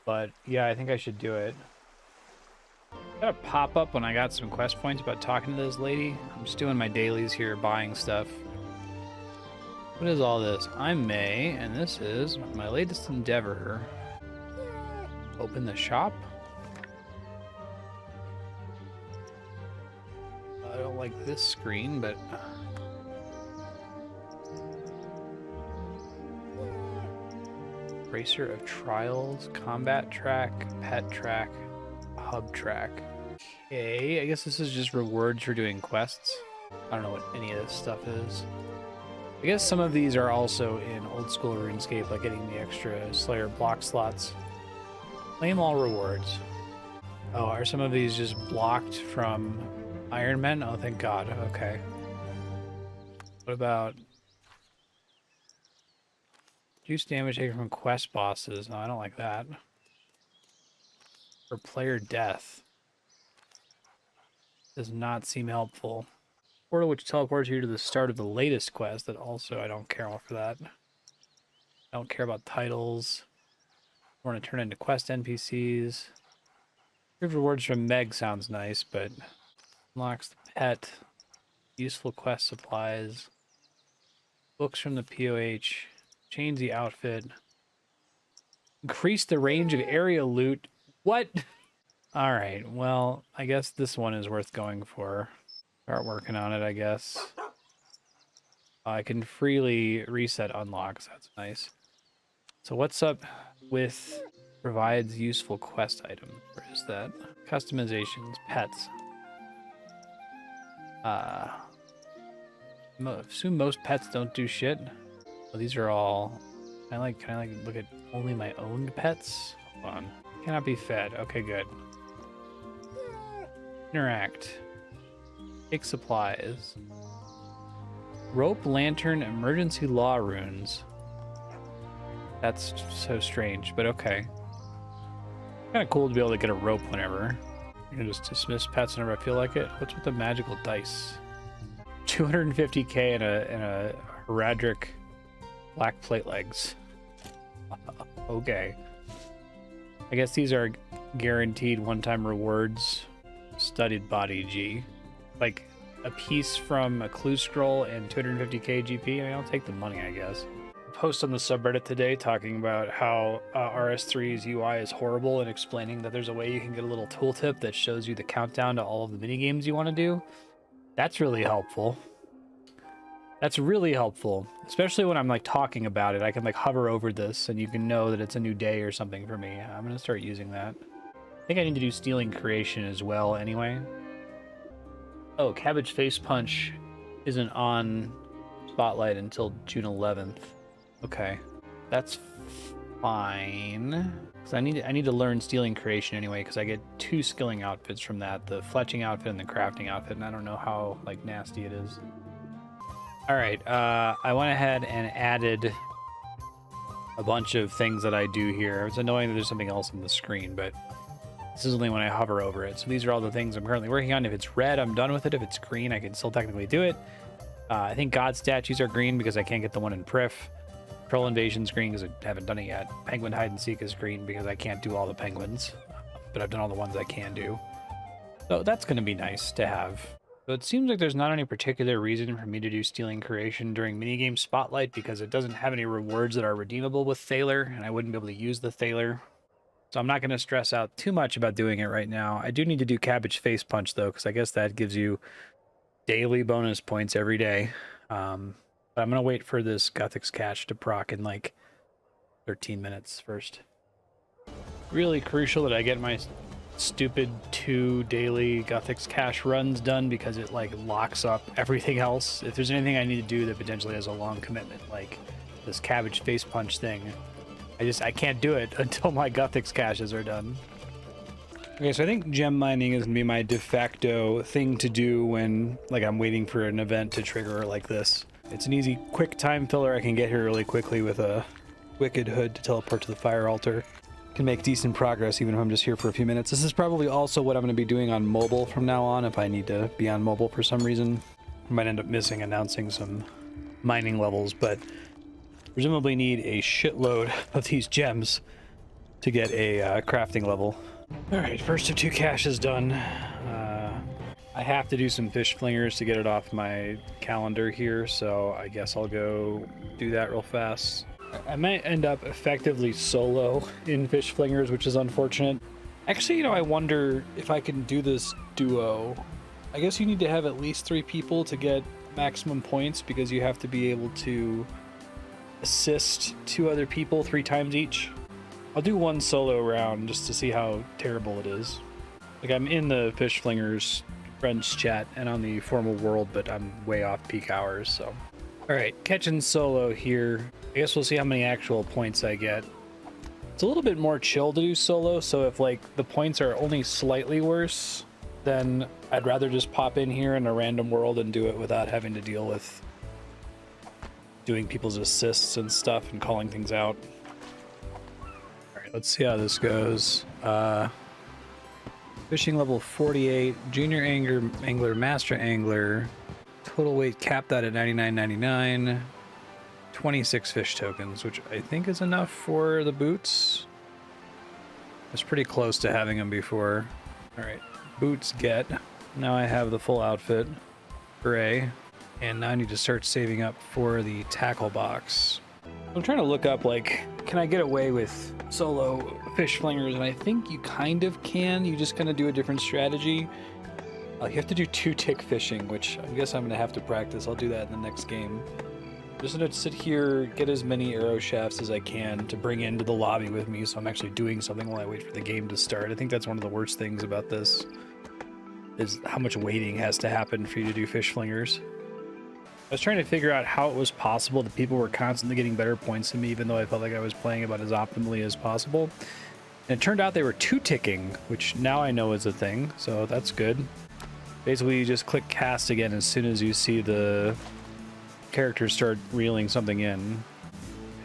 But yeah, I think I should do it. Got a pop-up when I got some quest points about talking to this lady. I'm just doing my dailies here, buying stuff. What is all this? I'm May, and this is my latest endeavor. Open the shop? I don't like this screen, but... Racer of Trials, Combat Track, Pet Track, Hub Track. Okay, I guess this is just rewards for doing quests. I don't know what any of this stuff is. I guess some of these are also in old school RuneScape, like getting the extra Slayer block slots. Claim all rewards. Oh, are some of these just blocked from Ironman? Oh, thank God. Okay. What about reduce damage taken from quest bosses? No, I don't like that. Or player death. Does not seem helpful. Portal which teleports you to the start of the latest quest. That also, I don't care for that. I don't care about titles. I want to turn into quest NPCs. Give rewards from Meg sounds nice, but unlocks the pet. Useful quest supplies. Books from the POH. Change the outfit. Increase the range of area loot. What? Alright, well, I guess this one is worth going for. Start working on it, I guess. I can freely reset unlocks. That's nice. So what's up with provides useful quest item? Where is that? Customizations, pets. Assume most pets don't do shit. Well, these are all. Can I like look at only my owned pets? Hold on. Cannot be fed. Okay, good. Interact. Take supplies. Rope, lantern, emergency law runes. That's so strange, but okay. Kind of cool to be able to get a rope whenever. You can just dismiss pets whenever I feel like it. What's with the magical dice? 250k and a Heradric black plate legs. Okay. I guess these are guaranteed one-time rewards. Studied body G. Like a piece from a clue scroll and 250k GP. I mean, I'll take the money, I guess. Post on the subreddit today talking about how RS3's UI is horrible and explaining that there's a way you can get a little tooltip that shows you the countdown to all of the minigames you want to do. That's really helpful. That's really helpful, especially when I'm like talking about it. I can like hover over this and you can know that it's a new day or something for me. I'm going to start using that. I think I need to do Stealing Creation as well anyway. Oh, Cabbage Face Punch isn't on Spotlight until June 11th. Okay, that's fine. Because I need to learn Stealing Creation anyway, because I get 2 skilling outfits from that, the fletching outfit and the crafting outfit, and I don't know how like nasty it is. All right, I went ahead and added a bunch of things that I do here. It's annoying that there's something else on the screen, but this is only when I hover over it. So these are all the things I'm currently working on. If it's red, I'm done with it. If it's green, I can still technically do it. I think God statues are green because I can't get the one in Prif. Troll Invasion's green because I haven't done it yet. Penguin Hide and Seek is green because I can't do all the penguins, but I've done all the ones I can do. So that's going to be nice to have. So it seems like there's not any particular reason for me to do Stealing Creation during minigame Spotlight because it doesn't have any rewards that are redeemable with Thaler, and I wouldn't be able to use the Thaler. So I'm not going to stress out too much about doing it right now. I do need to do Cabbage Face Punch, though, because I guess that gives you daily bonus points every day. But I'm going to wait for this Guthix Catch to proc in like 13 minutes first. Really crucial that I get my stupid 2 daily Guthix Cache runs done because it like locks up everything else. If there's anything I need to do that potentially has a long commitment, like this Cabbage Face Punch thing, I can't do it until my Guthix caches are done. Okay, so I think gem mining is gonna be my de facto thing to do when like I'm waiting for an event to trigger like this. It's an easy, quick time filler. I can get here really quickly with a Wicked Hood to teleport to the fire altar. Can make decent progress even if I'm just here for a few minutes. This is probably also what I'm going to be doing on mobile from now on if I need to be on mobile for some reason. I might end up announcing some mining levels, but presumably need a shitload of these gems to get a crafting level. All right, first of 2 caches done. I have to do some fish flingers to get it off my calendar here, so I guess I'll go do that real fast. I might end up effectively solo in fish flingers, which is unfortunate. Actually, you know, I wonder if I can do this duo. I guess you need to have at least 3 people to get maximum points because you have to be able to assist 2 other people 3 times each. I'll do 1 solo round just to see how terrible it is. Like, I'm in the fish flingers friends chat and on the formal world, but I'm way off peak hours, so. All right, catching solo here. I guess we'll see how many actual points I get. It's a little bit more chill to do solo, so if like the points are only slightly worse, then I'd rather just pop in here in a random world and do it without having to deal with doing people's assists and stuff and calling things out. All right, let's see how this goes. Fishing level 48, junior angler, master angler. Total weight capped out at 99.99. 26 fish tokens, which I think is enough for the boots. It's pretty close to having them before. All right, boots get. Now I have the full outfit. Hooray. And now I need to start saving up for the tackle box. I'm trying to look up, like, can I get away with solo fish flingers? And I think you kind of can. You just kind of do a different strategy. You have to do 2-tick fishing, which I guess I'm going to have to practice. I'll do that in the next game. Just going to sit here, get as many arrow shafts as I can to bring into the lobby with me, so I'm actually doing something while I wait for the game to start. I think that's one of the worst things about this, is how much waiting has to happen for you to do fish flingers. I was trying to figure out how it was possible that people were constantly getting better points than me, even though I felt like I was playing about as optimally as possible. And it turned out they were 2-ticking, which now I know is a thing, so that's good. Basically, you just click cast again as soon as you see the characters start reeling something in.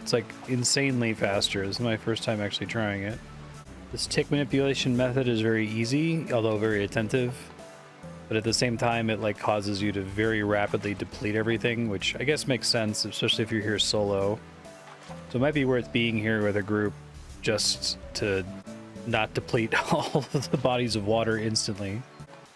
It's like insanely faster. This is my first time actually trying it. This tick manipulation method is very easy, although very attentive. But at the same time, it like causes you to very rapidly deplete everything, which I guess makes sense, especially if you're here solo. So it might be worth being here with a group just to not deplete all of the bodies of water instantly.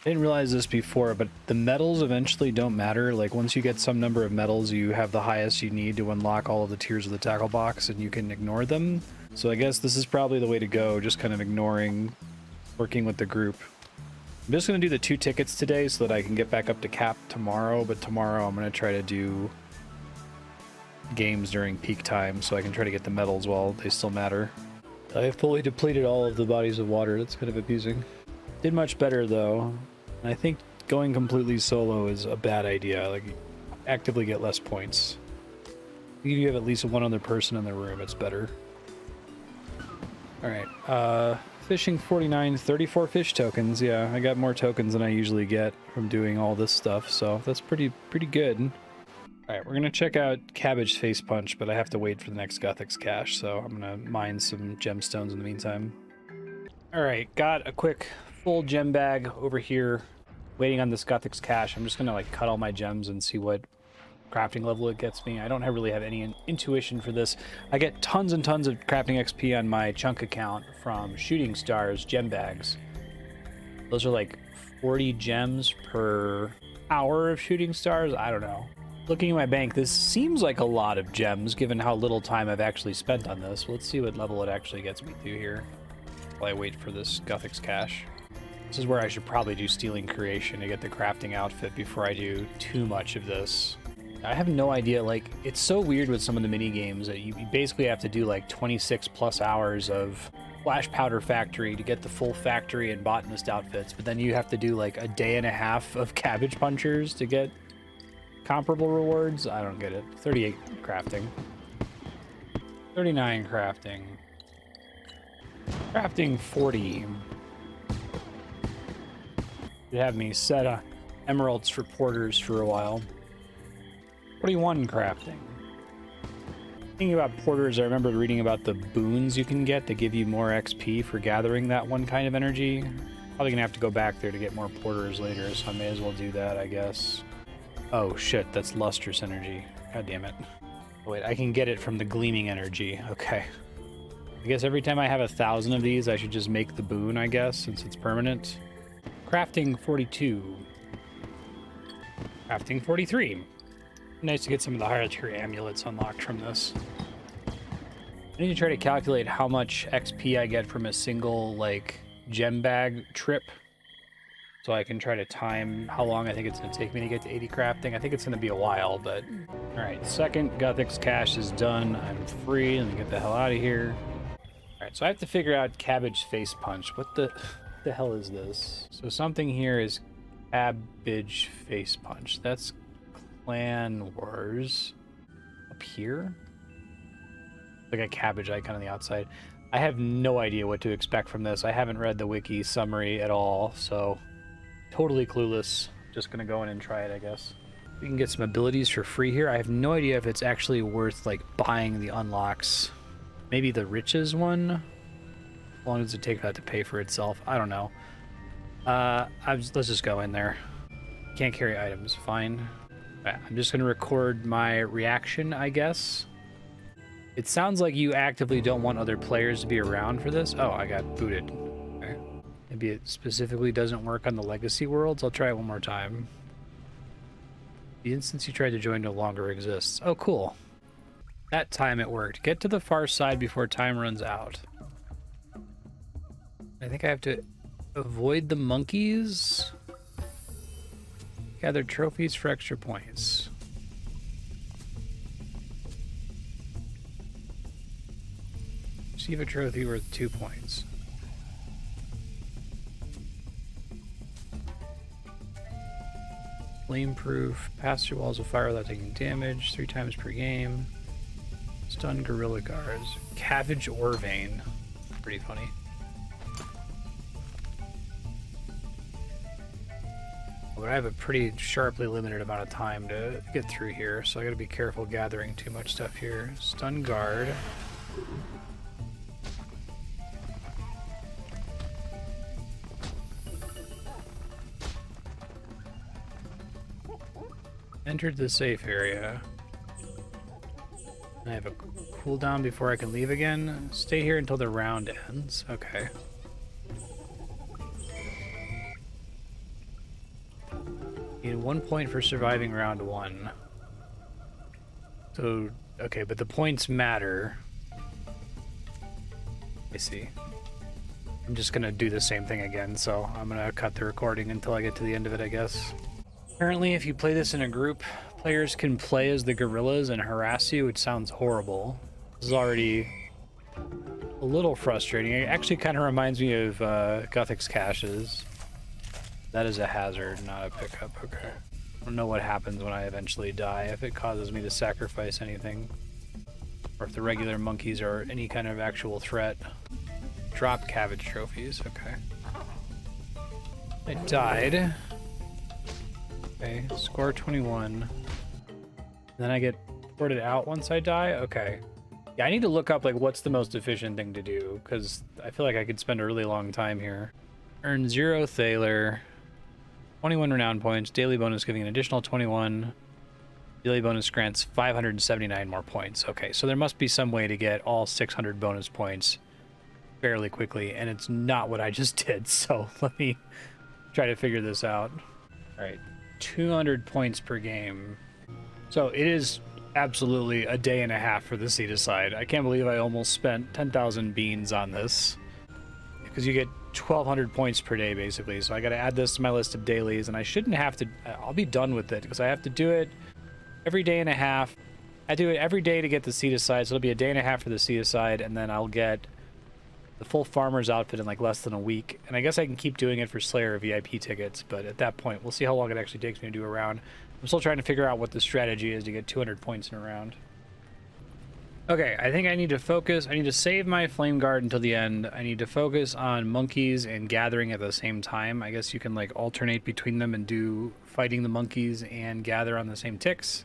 I didn't realize this before, but the medals eventually don't matter. Like, once you get some number of medals, you have the highest you need to unlock all of the tiers of the tackle box, and you can ignore them. So I guess this is probably the way to go, just kind of ignoring working with the group. I'm just going to do the 2 tickets today so that I can get back up to cap tomorrow, but tomorrow I'm going to try to do games during peak time so I can try to get the medals while they still matter. I fully depleted all of the bodies of water. That's kind of abusing. Did much better though. And I think going completely solo is a bad idea. Like, you actively get less points. If you have at least one other person in the room, it's better. Alright, fishing 49, 34 fish tokens. Yeah, I got more tokens than I usually get from doing all this stuff, so that's pretty good. Alright, we're gonna check out Cabbage Face Punch, but I have to wait for the next Gothic's cache, so I'm gonna mine some gemstones in the meantime. Alright, got a quick full gem bag over here, waiting on this Gothic's cache. I'm just gonna like cut all my gems and see what crafting level it gets me. I don't really have any intuition for this. I get tons and tons of crafting XP on my chunk account from Shooting Stars gem bags. Those are like 40 gems per hour of Shooting Stars. I don't know. Looking at my bank, this seems like a lot of gems given how little time I've actually spent on this. Let's see what level it actually gets me to here while I wait for this Gothic's cache. This is where I should probably do Stealing Creation to get the crafting outfit before I do too much of this. I have no idea, like, it's so weird with some of the mini games that you basically have to do like 26 plus hours of Flash Powder Factory to get the full factory and botanist outfits, but then you have to do like a day and a half of Cabbage Punchers to get comparable rewards. I don't get it. 38 crafting. 39 crafting. Crafting 40. You'd have me set emeralds for porters for a while. 41 crafting. Thinking about porters, I remember reading about the boons you can get that give you more XP for gathering that one kind of energy. Probably gonna have to go back there to get more porters later, so I may as well do that, I guess. Oh shit, that's lustrous energy. God damn it. Oh, wait, I can get it from the gleaming energy. Okay. I guess every time I have 1,000 of these, I should just make the boon, I guess, since it's permanent. Crafting 42. Crafting 43. Nice to get some of the higher tier amulets unlocked from this. I need to try to calculate how much XP I get from a single, like, gem bag trip. So I can try to time how long I think it's going to take me to get to 80 crafting. I think it's going to be a while, but... Alright, second Gothic's cache is done. I'm free. Let me get the hell out of here. Alright, so I have to figure out Cabbage Face Punch. What the hell is this? So something here is Cabbage Face Punch. That's Clan Wars. Up here? Like a cabbage icon on the outside. I have no idea what to expect from this. I haven't read the wiki summary at all, so... Totally clueless. Just gonna go in and try it, I guess. We can get some abilities for free here. I have no idea if it's actually worth, like, buying the unlocks. Maybe the riches one? How long does it take for that to pay for itself? I don't know. Let's just go in there. Can't carry items. Fine. Right, I'm just gonna record my reaction, I guess. It sounds like you actively don't want other players to be around for this. Oh, I got booted. Okay. Maybe it specifically doesn't work on the legacy worlds. I'll try it one more time. The instance you tried to join no longer exists. Oh, cool. That time it worked. Get to the far side before time runs out. I think I have to avoid the monkeys. Gather trophies for extra points. Receive a trophy worth 2 points. Flame-proof, pass through walls of fire without taking damage, 3 times per game. Stun gorilla guards. Cabbage ore vein. Pretty funny. But I have a pretty sharply limited amount of time to get through here, so I gotta be careful gathering too much stuff here. Stun guard. Entered the safe area. I have a cooldown before I can leave again. Stay here until the round ends. Okay. Need 1 point for surviving round 1. So, okay, but the points matter. I see. I'm just gonna do the same thing again, so I'm gonna cut the recording until I get to the end of it, I guess. Apparently, if you play this in a group, players can play as the gorillas and harass you, which sounds horrible. This is already a little frustrating. It actually kind of reminds me of Guthix caches. That is a hazard, not a pickup. Okay. I don't know what happens when I eventually die, if it causes me to sacrifice anything, or if the regular monkeys are any kind of actual threat. Drop cabbage trophies, okay. I died. Okay, score 21. Then I get ported out once I die? Okay. Yeah, I need to look up like what's the most efficient thing to do, because I feel like I could spend a really long time here. Earn 0 Thaler. 21 renown points, daily bonus giving an additional 21. Daily bonus grants 579 more points. Okay, so there must be some way to get all 600 bonus points fairly quickly, and it's not what I just did, so let me try to figure this out. All right, 200 points per game. So it is absolutely a day and a half for the seed aside. I can't believe I almost spent 10,000 beans on this, because you get 1,200 points per day, basically. So I got to add this to my list of dailies, and I shouldn't have to. I'll be done with it because I have to do it every day and a half. I do it every day to get the seed aside, so it'll be a day and a half for the seed aside, and then I'll get the full farmer's outfit in like less than a week. And I guess I can keep doing it for Slayer VIP tickets, but at that point, we'll see how long it actually takes me to do a round. I'm still trying to figure out what the strategy is to get 200 points in a round. Okay, I think I need to focus. I need to save my Flame Guard until the end. I need to focus on monkeys and gathering at the same time. I guess you can like alternate between them and do fighting the monkeys and gather on the same ticks.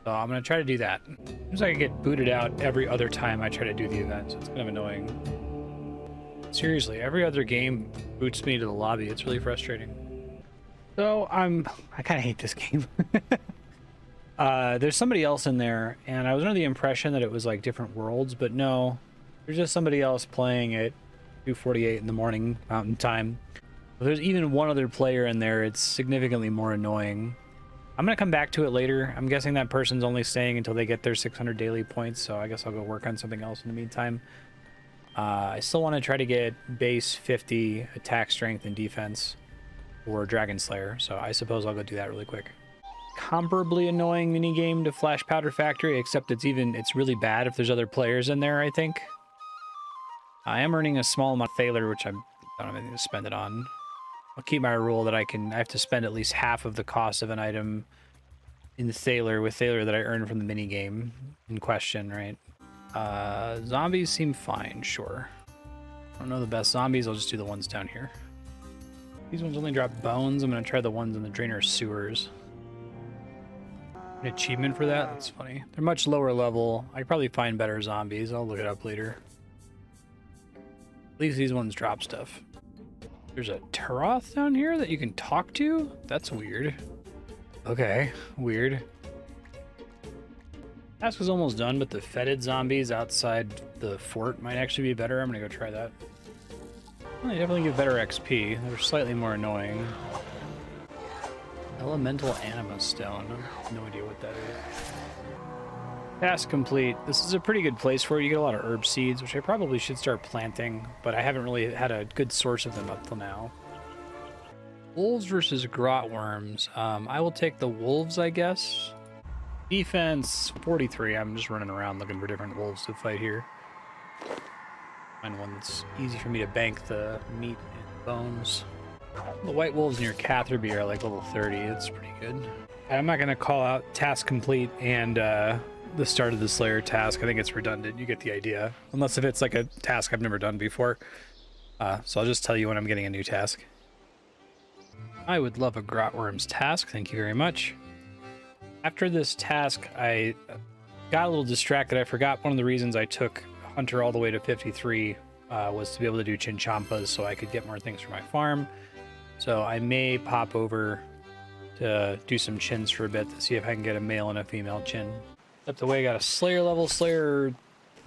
So I'm going to try to do that. Seems like I get booted out every other time I try to do the event, so it's kind of annoying. Seriously, every other game boots me to the lobby. It's really frustrating. So I kind of hate this game. There's somebody else in there, and I was under the impression that it was like different worlds, but no, there's just somebody else playing at 2:48 in the morning Mountain Time. If there's even one other player in there, it's significantly more annoying. I'm gonna come back to it later. I'm guessing that person's only staying until they get their 600 daily points, so I guess I'll go work on something else in the meantime. I still want to try to get base 50 attack, strength, and defense for Dragon Slayer, so I suppose I'll go do that really quick. Comparably annoying minigame to Flash Powder Factory, except it's really bad if there's other players in there, I think. I am earning a small amount of Thaler, which I don't have anything to spend it on. I'll keep my rule that I have to spend at least half of the cost of an item in Thaler with Thaler that I earned from the minigame in question, right? Zombies seem fine, sure. I don't know the best zombies, I'll just do the ones down here. These ones only drop bones. I'm gonna try the ones in the Drainer Sewers. An achievement for that? That's funny. They're much lower level. I could probably find better zombies. I'll look it up later. At least these ones drop stuff. There's a Turoth down here that you can talk to? That's weird. Okay, weird. Task is almost done, but the fetid zombies outside the fort might actually be better. I'm gonna go try that. Well, they definitely give better XP. They're slightly more annoying. Elemental Anima Stone. I have no idea what that is. Task complete. This is a pretty good place for it. You get a lot of herb seeds, which I probably should start planting, but I haven't really had a good source of them up till now. Wolves versus grot worms. I will take the wolves, I guess. Defense 43. I'm just running around looking for different wolves to fight here. Find one that's easy for me to bank the meat and bones. The white wolves near Catherby are like level 30. It's pretty good. I'm not going to call out task complete and the start of the Slayer task. I think it's redundant. You get the idea. Unless if it's like a task I've never done before. So I'll just tell you when I'm getting a new task. I would love a Grotworm's task. Thank you very much. After this task, I got a little distracted. I forgot one of the reasons I took Hunter all the way to 53 was to be able to do Chinchampas so I could get more things for my farm. So I may pop over to do some chins for a bit to see if I can get a male and a female chin. Up the way, I got a Slayer level, Slayer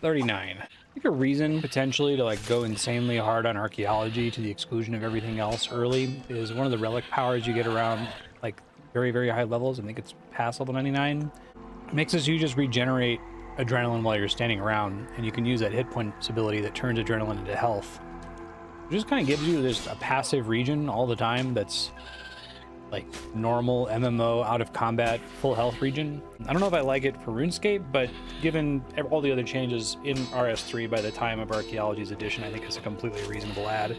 39. I think a reason potentially to like go insanely hard on archaeology to the exclusion of everything else early is one of the relic powers you get around like very, very high levels. I think it's past level 99. It makes it so you just regenerate adrenaline while you're standing around, and you can use that hit points ability that turns adrenaline into health. It just kind of gives you this a passive regen all the time that's like normal MMO out of combat full health region. I don't know if I like it for RuneScape, but given all the other changes in RS3 by the time of Archaeology's edition, I think it's a completely reasonable add.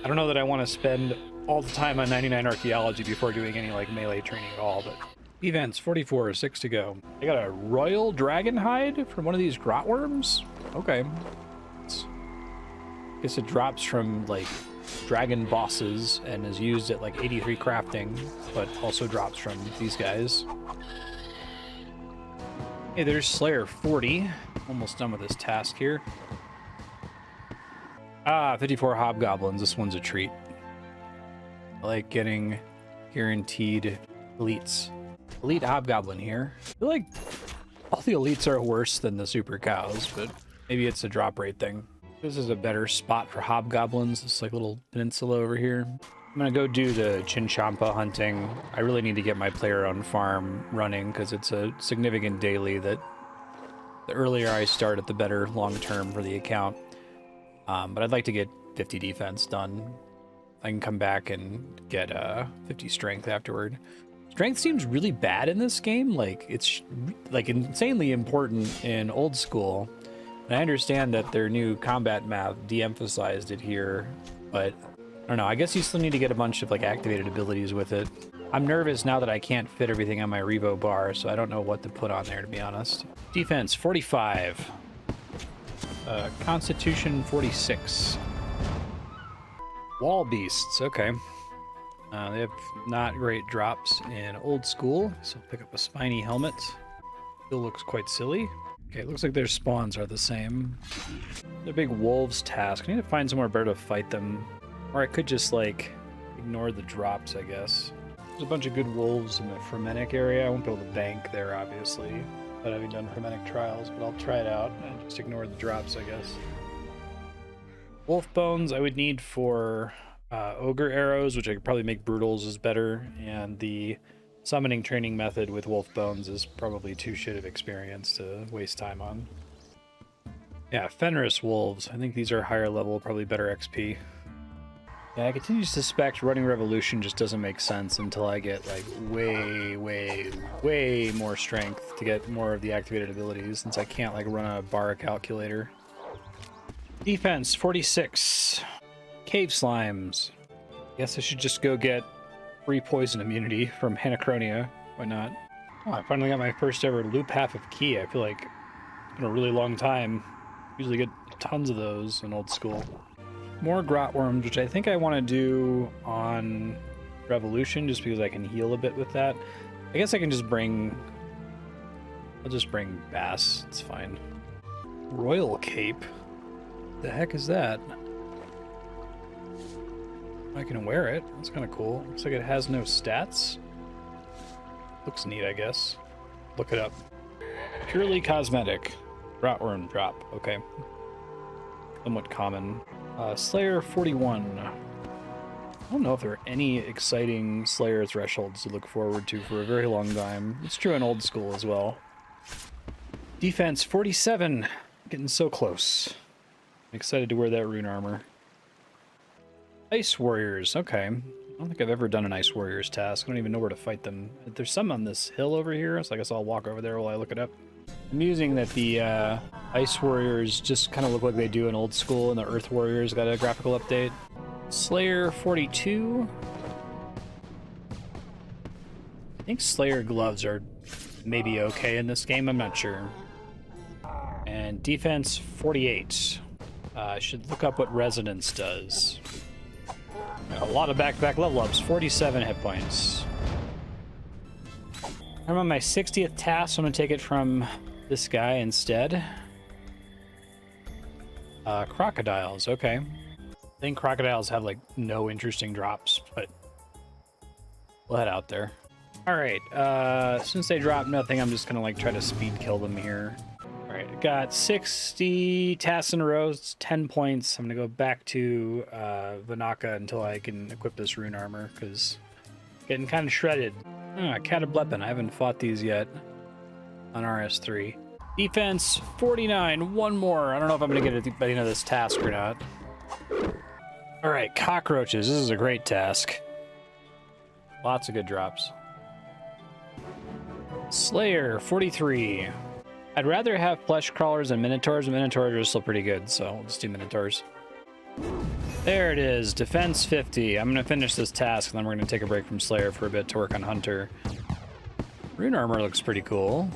I don't know that I want to spend all the time on 99 Archaeology before doing any like melee training at all, but events 44, 6 to go. I got a royal dragon hide from one of these grot worms. Okay. I guess it drops from like dragon bosses and is used at like 83 crafting, but also drops from these guys. Hey, there's Slayer 40. Almost done with this task here. 54 hobgoblins. This one's a treat. I like getting guaranteed elites. Elite hobgoblin here. I feel like all the elites are worse than the super cows, but maybe it's a drop rate thing. This is a better spot for hobgoblins. It's like a little peninsula over here. I'm gonna go do the Chinchampa hunting. I really need to get my player on farm running because it's a significant daily that the earlier I start it, the better long term for the account. But I'd like to get 50 defense done. I can come back and get 50 strength afterward. Strength seems really bad in this game. Like it's like insanely important in old school. And I understand that their new combat map de-emphasized it here, but I don't know. I guess you still need to get a bunch of like activated abilities with it. I'm nervous now that I can't fit everything on my Revo bar, so I don't know what to put on there, to be honest. Defense 45. Constitution 46. Wall beasts, okay. They have not great drops in old school, so pick up a spiny helmet. Still looks quite silly. Okay, it looks like their spawns are the same. They're big wolves task. I need to find somewhere better to fight them. Or I could just like ignore the drops, I guess. There's a bunch of good wolves in the Fremennik area. I won't be able to bank there, obviously, without having done Fremennik trials, but I'll try it out and just ignore the drops, I guess. Wolf bones I would need for ogre arrows, which I could probably make brutals is better, and the summoning training method with wolf bones is probably too shit of experience to waste time on. Yeah, Fenris wolves. I think these are higher level, probably better XP. Yeah, I continue to suspect running Revolution just doesn't make sense until I get like way more strength to get more of the activated abilities, since I can't like run a bar calculator. Defense 46. Cave slimes. Guess I should just go get free poison immunity from Anachronia. Why not? Oh, I finally got my first ever loop half of key. I feel like it's been a really long time. Usually get tons of those in old school. More grot worms, which I think I want to do on Revolution just because I can heal a bit with that. I guess I can just bring... I'll just bring Bass. It's fine. Royal Cape? The heck is that? I can wear it. That's kind of cool. Looks like it has no stats. Looks neat, I guess. Look it up. Purely cosmetic. Rotworm drop. Okay. Somewhat common. Slayer 41. I don't know if there are any exciting Slayer thresholds to look forward to for a very long time. It's true in old school as well. Defense 47. Getting so close. I'm excited to wear that rune armor. Ice Warriors, okay. I don't think I've ever done an Ice Warriors task. I don't even know where to fight them. There's some on this hill over here, so I guess I'll walk over there while I look it up. Amusing that the Ice Warriors just kind of look like they do in old school, and the Earth Warriors got a graphical update. Slayer 42. I think Slayer gloves are maybe okay in this game, I'm not sure. And defense 48. I should look up what Resonance does. A lot of back-to-back level ups, 47 hit points. I'm on my 60th task, so I'm gonna take it from this guy instead. Crocodiles, okay. I think crocodiles have like no interesting drops, but we'll head out there. All right, since they drop nothing, I'm just gonna like try to speed kill them here. All right, got 60 tasks in a row, it's 10 points. I'm gonna go back to Vanaka until I can equip this rune armor, because getting kind of shredded. Catablepin, I haven't fought these yet on RS3. Defense 49, one more. I don't know if I'm gonna get it by the end of this task or not. All right, cockroaches, this is a great task. Lots of good drops. Slayer, 43. I'd rather have flesh crawlers than minotaurs, but minotaurs are still pretty good, so we'll just do minotaurs. There it is, defense 50. I'm gonna finish this task, and then we're gonna take a break from Slayer for a bit to work on Hunter. Rune armor looks pretty cool.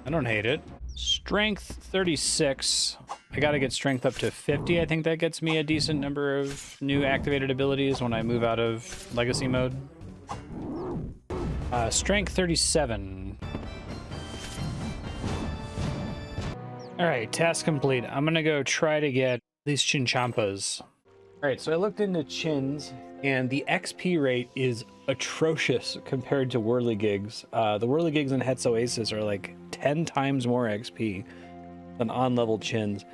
I don't hate it. Strength 36. I gotta get strength up to 50. I think that gets me a decent number of new activated abilities when I move out of legacy mode. Strength 37. All right, task complete. I'm gonna go try to get these Chinchampas. All right, so I looked into chins, and the XP rate is atrocious compared to whirligigs. The whirligigs in Het's Oasis are like 10 times more XP than on-level chins,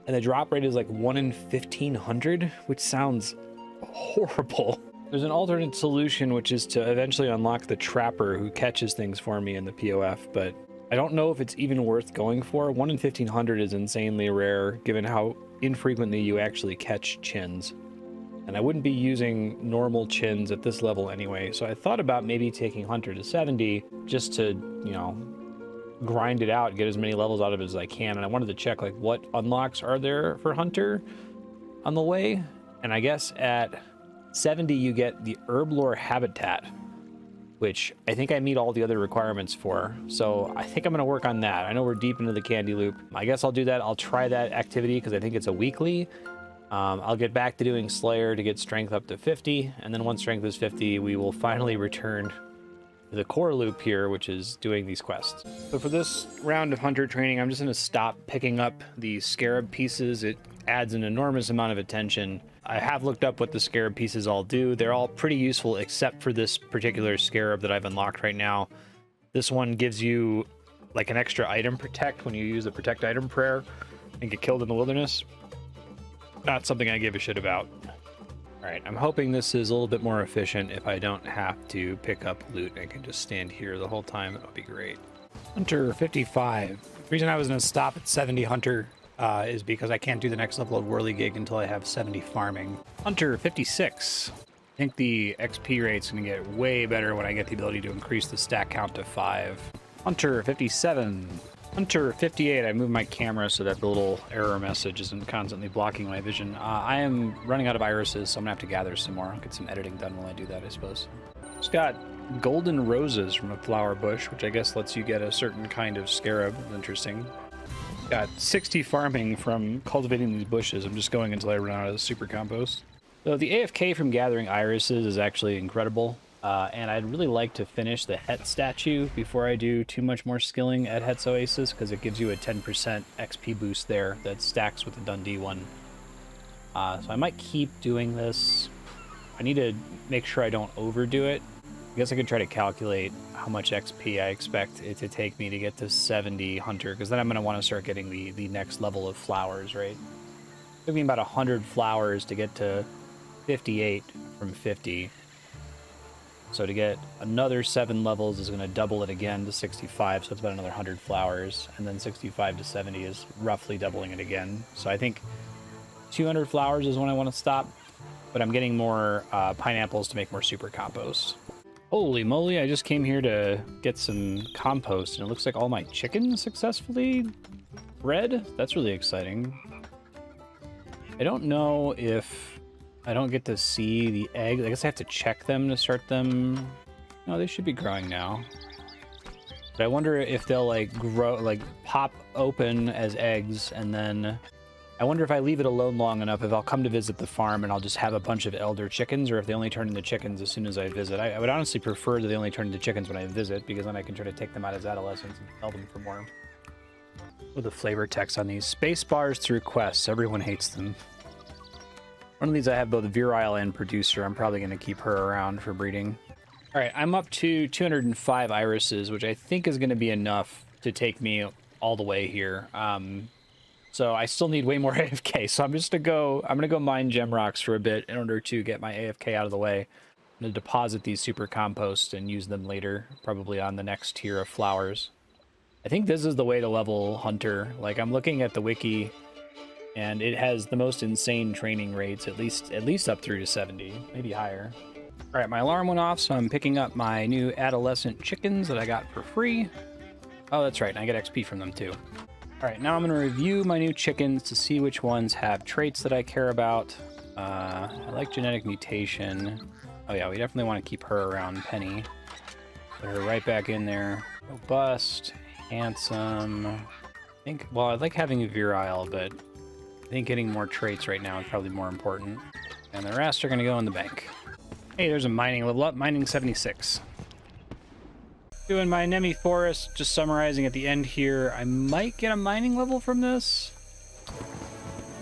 and the drop rate is like 1 in 1,500, which sounds horrible. There's an alternate solution, which is to eventually unlock the Trapper who catches things for me in the POF, but I don't know if it's even worth going for. 1 in 1,500 is insanely rare, given how infrequently you actually catch chins. And I wouldn't be using normal chins at this level anyway, so I thought about maybe taking Hunter to 70 just to, you know, grind it out, get as many levels out of it as I can. And I wanted to check, like, what unlocks are there for Hunter on the way? And I guess at 70 you get the Herblore Habitat, which I think I meet all the other requirements for. So I think I'm gonna work on that. I know we're deep into the candy loop. I guess I'll do that. I'll try that activity because I think it's a weekly. I'll get back to doing Slayer to get strength up to 50, and then once strength is 50, we will finally return to the core loop here, which is doing these quests. So for this round of Hunter training, I'm just gonna stop picking up the scarab pieces. It adds an enormous amount of attention. I have looked up what the scarab pieces all do. They're all pretty useful except for this particular scarab that I've unlocked right now. This one gives you like an extra item protect when you use the protect item prayer and get killed in the wilderness. Not something I give a shit about. All right, I'm hoping this is a little bit more efficient if I don't have to pick up loot. I can just stand here the whole time. That would be great. Hunter 55. The reason I was going to stop at 70 Hunter is because I can't do the next level of whirligig until I have 70 farming. Hunter 56. I think the XP rate's going to get way better when I get the ability to increase the stack count to 5. Hunter 57. Hunter 58, I moved my camera so that the little error message isn't constantly blocking my vision. I am running out of irises, so I'm gonna have to gather some more. I'll get some editing done while I do that, I suppose. Just got golden roses from a flower bush, which I guess lets you get a certain kind of scarab. Interesting. Got 60 farming from cultivating these bushes. I'm just going until I run out of super compost. So the AFK from gathering irises is actually incredible. And I'd really like to finish the Het statue before I do too much more skilling at Het's Oasis, because it gives you a 10% XP boost there that stacks with the Dundee one. So I might keep doing this. I need to make sure I don't overdo it. I guess I could try to calculate how much XP I expect it to take me to get to 70 Hunter, because then I'm going to want to start getting the next level of flowers, right? It took me about 100 flowers to get to 58 from 50. So to get another 7 levels is going to double it again to 65, so it's about another 100 flowers, and then 65 to 70 is roughly doubling it again. So I think 200 flowers is when I want to stop, but I'm getting more pineapples to make more super compost. Holy moly, I just came here to get some compost, and it looks like all my chickens successfully bred. That's really exciting. I don't know if I don't get to see the eggs. I guess I have to check them to start them. No, they should be growing now. But I wonder if they'll like grow, like pop open as eggs, and then I wonder if I leave it alone long enough, if I'll come to visit the farm and I'll just have a bunch of elder chickens, or if they only turn into chickens as soon as I visit. I would honestly prefer that they only turn into chickens when I visit, because then I can try to take them out as adolescents and sell them for more. With the flavor text on these. Space bars through quests. Everyone hates them. One of these I have both virile and producer. I'm probably going to keep her around for breeding. All right, I'm up to 205 irises, which I think is going to be enough to take me all the way here. So I still need way more AFK. So I'm going to go mine gem rocks for a bit in order to get my AFK out of the way. I'm going to deposit these super compost and use them later, probably on the next tier of flowers. I think this is the way to level Hunter. Like, I'm looking at the wiki, and it has the most insane training rates, at least up through to 70, maybe higher. All right, my alarm went off, so I'm picking up my new adolescent chickens that I got for free. Oh, that's right, and I get XP from them too. All right, now I'm going to review my new chickens to see which ones have traits that I care about. I like genetic mutation. Oh yeah, we definitely want to keep her around Penny. Put her right back in there. Robust, handsome. I think, well, I like having a virile, but I think getting more traits right now is probably more important. And the rest are going to go in the bank. Hey, there's a mining level up, mining 76. Doing my Nemi Forest, just summarizing at the end here. I might get a mining level from this.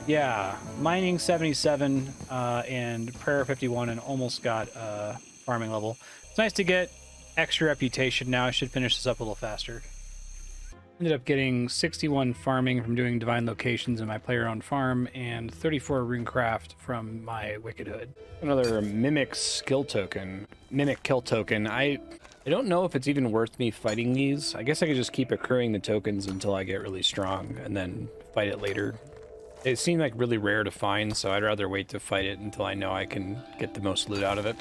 Yeah, mining 77 and prayer 51 and almost got farming level. It's nice to get extra reputation now. I should finish this up a little faster. Ended up getting 61 farming from doing divine locations in my player-owned farm and 34 runecraft from my Wicked Hood. Another mimic skill token, mimic kill token. I don't know if it's even worth me fighting these. I guess I could just keep accruing the tokens until I get really strong and then fight it later. They seem like really rare to find, so I'd rather wait to fight it until I know I can get the most loot out of it.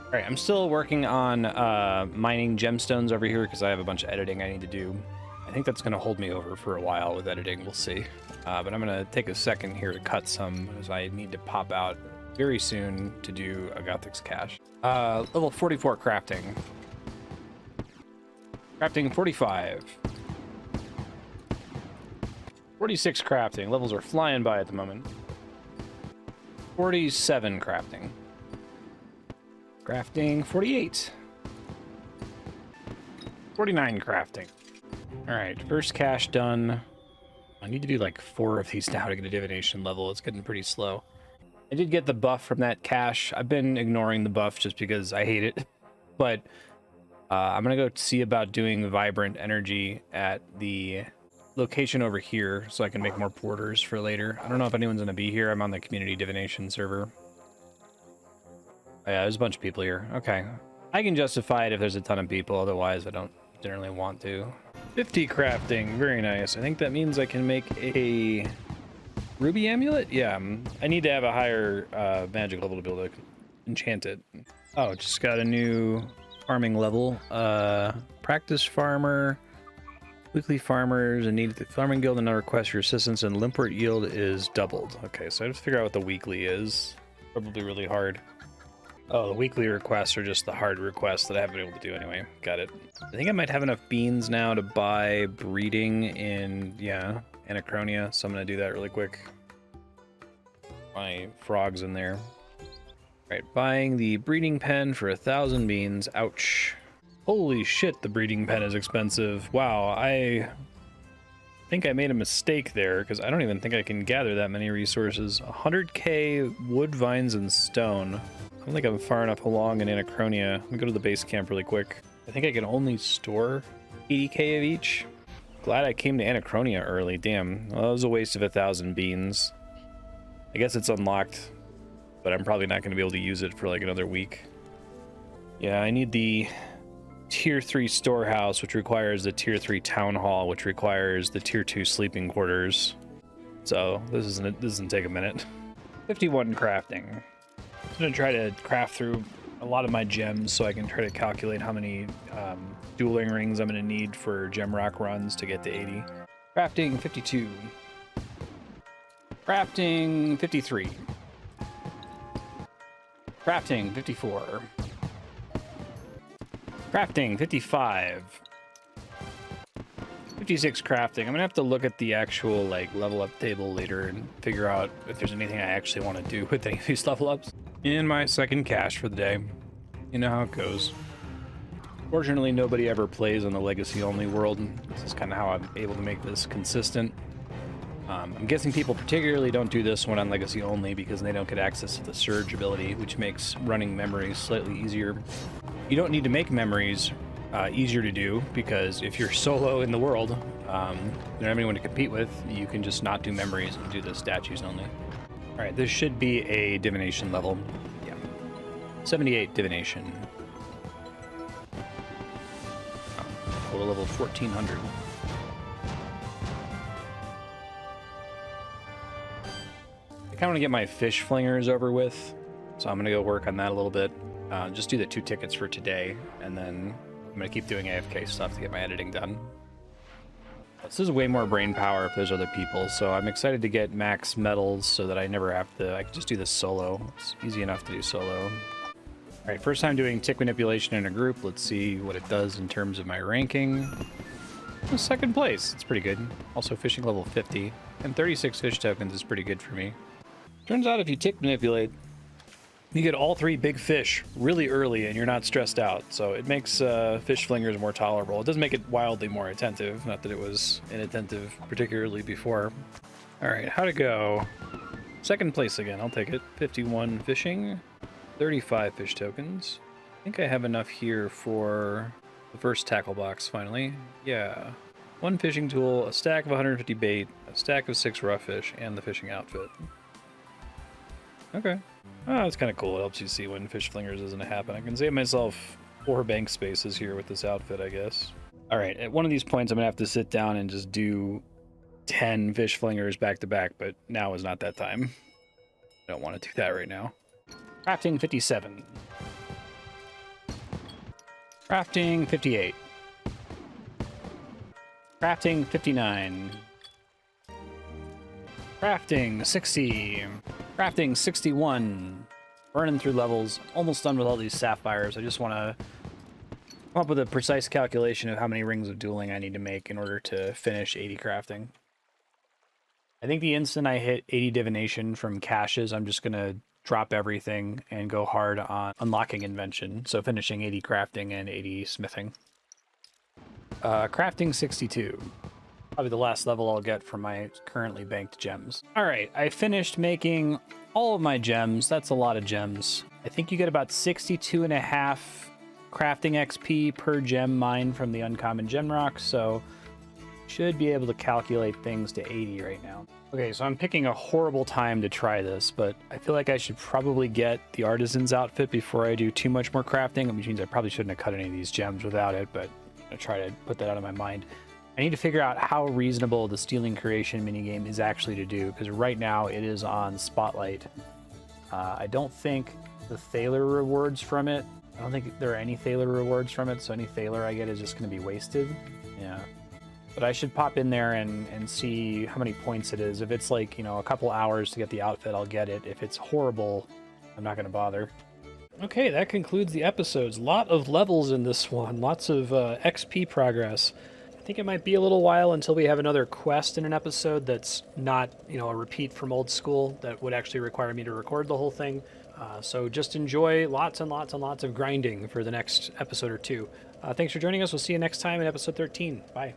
Alright, I'm still working on mining gemstones over here because I have a bunch of editing I need to do. I think that's going to hold me over for a while with editing, we'll see. But I'm going to take a second here to cut some as I need to pop out very soon to do a Gothic's Cache. Level 44 crafting. Crafting 45. 46 crafting. Levels are flying by at the moment. 47 crafting. Crafting 48. 49 crafting. Alright, first cache done. I need to do like 4 of these now to get a divination level. It's getting pretty slow. I did get the buff from that cache. I've been ignoring the buff just because I hate it. But I'm going to go see about doing vibrant energy at the location over here so I can make more porters for later. I don't know if anyone's going to be here. I'm on the community divination server. Oh, yeah, there's a bunch of people here. Okay. I can justify it if there's a ton of people. Otherwise, I don't generally want to. 50 crafting. Very nice. I think that means I can make a ruby amulet? Yeah. I need to have a higher magic level to be able to enchant it. Oh, just got a new farming level. Practice farmer. Weekly farmers and need the farming guild and now request your assistance, and limport yield is doubled. Okay, so I have to figure out what the weekly is. Probably really hard. Oh, the weekly requests are just the hard requests that I haven't been able to do anyway. Got it. I think I might have enough beans now to buy breeding in, yeah, Anachronia, so I'm going to do that really quick. My frog's in there. Right, buying the breeding pen for 1,000 beans. Ouch. Holy shit, the breeding pen is expensive. Wow, I think I made a mistake there because I don't even think I can gather that many resources. 100k wood, vines, and stone. I don't think I'm far enough along in Anachronia. Let me go to the base camp really quick. I think I can only store 80k of each. Glad I came to Anachronia early. Damn, well, that was a waste of 1,000 beans. I guess it's unlocked, but I'm probably not going to be able to use it for like another week. Yeah, I need the tier 3 storehouse, which requires the tier 3 town hall, which requires the tier 2 sleeping quarters. So this doesn't take a minute. 51 crafting. I'm gonna try to craft through a lot of my gems so I can try to calculate how many dueling rings I'm gonna need for gem rock runs to get to 80. Crafting 52. Crafting 53. Crafting 54. Crafting 55. 56 crafting. I'm gonna have to look at the actual like level up table later and figure out if there's anything I actually want to do with any of these level ups. In my second cache for the day. You know how it goes. Fortunately, nobody ever plays on the legacy only world. This is kind of how I'm able to make this consistent. I'm guessing people particularly don't do this one on legacy only because they don't get access to the surge ability, which makes running memories slightly easier. You don't need to make memories easier to do because if you're solo in the world, you don't have anyone to compete with, you can just not do memories and do the statues only. All right, this should be a divination level. Yeah, 78 divination. Total level 1400. I kind of want to get my fish flingers over with. So I'm going to go work on that a little bit. Just do the 2 tickets for today, and then I'm going to keep doing AFK stuff to get my editing done. This is way more brain power if there's other people, so I'm excited to get max medals so that I never have to... I can just do this solo. It's easy enough to do solo. Alright, first time doing tick manipulation in a group. Let's see what it does in terms of my ranking. Second place. It's pretty good. Also fishing level 50. And 36 fish tokens is pretty good for me. Turns out if you tick manipulate, you get all 3 big fish really early and you're not stressed out. So it makes fish flingers more tolerable. It doesn't make it wildly more attentive. Not that it was inattentive particularly before. Alright, how'd it go? Second place again. I'll take it. 51 fishing. 35 fish tokens. I think I have enough here for the first tackle box finally. Yeah. 1 fishing tool, a stack of 150 bait, a stack of 6 raw fish, and the fishing outfit. Okay. Oh, that's kind of cool. It helps you see when fish flingers isn't happen. I can save myself 4 bank spaces here with this outfit, I guess. Alright, at one of these points I'm going to have to sit down and just do 10 fish flingers back to back, but now is not that time. I don't want to do that right now. Crafting 57. Crafting 58. Crafting 59. Crafting 60. Crafting 61. Burning through levels. Almost done with all these sapphires. I just want to come up with a precise calculation of how many rings of dueling I need to make in order to finish 80 crafting. I think the instant I hit 80 divination from caches, I'm just going to drop everything and go hard on unlocking invention. So finishing 80 crafting and 80 smithing. Crafting 62. Probably the last level I'll get from my currently banked gems. Alright, I finished making all of my gems. That's a lot of gems. I think you get about 62.5 crafting XP per gem mined from the uncommon gem rock, so should be able to calculate things to 80 right now. Okay, so I'm picking a horrible time to try this, but I feel like I should probably get the artisan's outfit before I do too much more crafting, which means I probably shouldn't have cut any of these gems without it, but I'm going to try to put that out of my mind. I need to figure out how reasonable the stealing creation minigame is actually to do, because right now it is on Spotlight. I don't think the Thaler rewards from it, I don't think there are any Thaler rewards from it, so any Thaler I get is just going to be wasted. Yeah. But I should pop in there and see how many points it is. If it's like, you know, a couple hours to get the outfit, I'll get it. If it's horrible, I'm not going to bother. Okay, that concludes the episodes. Lot of levels in this one. Lots of XP progress. I think it might be a little while until we have another quest in an episode that's not, you know, a repeat from old school that would actually require me to record the whole thing. So just enjoy lots and lots and lots of grinding for the next episode or two. Thanks for joining us. We'll see you next time in episode 13. Bye.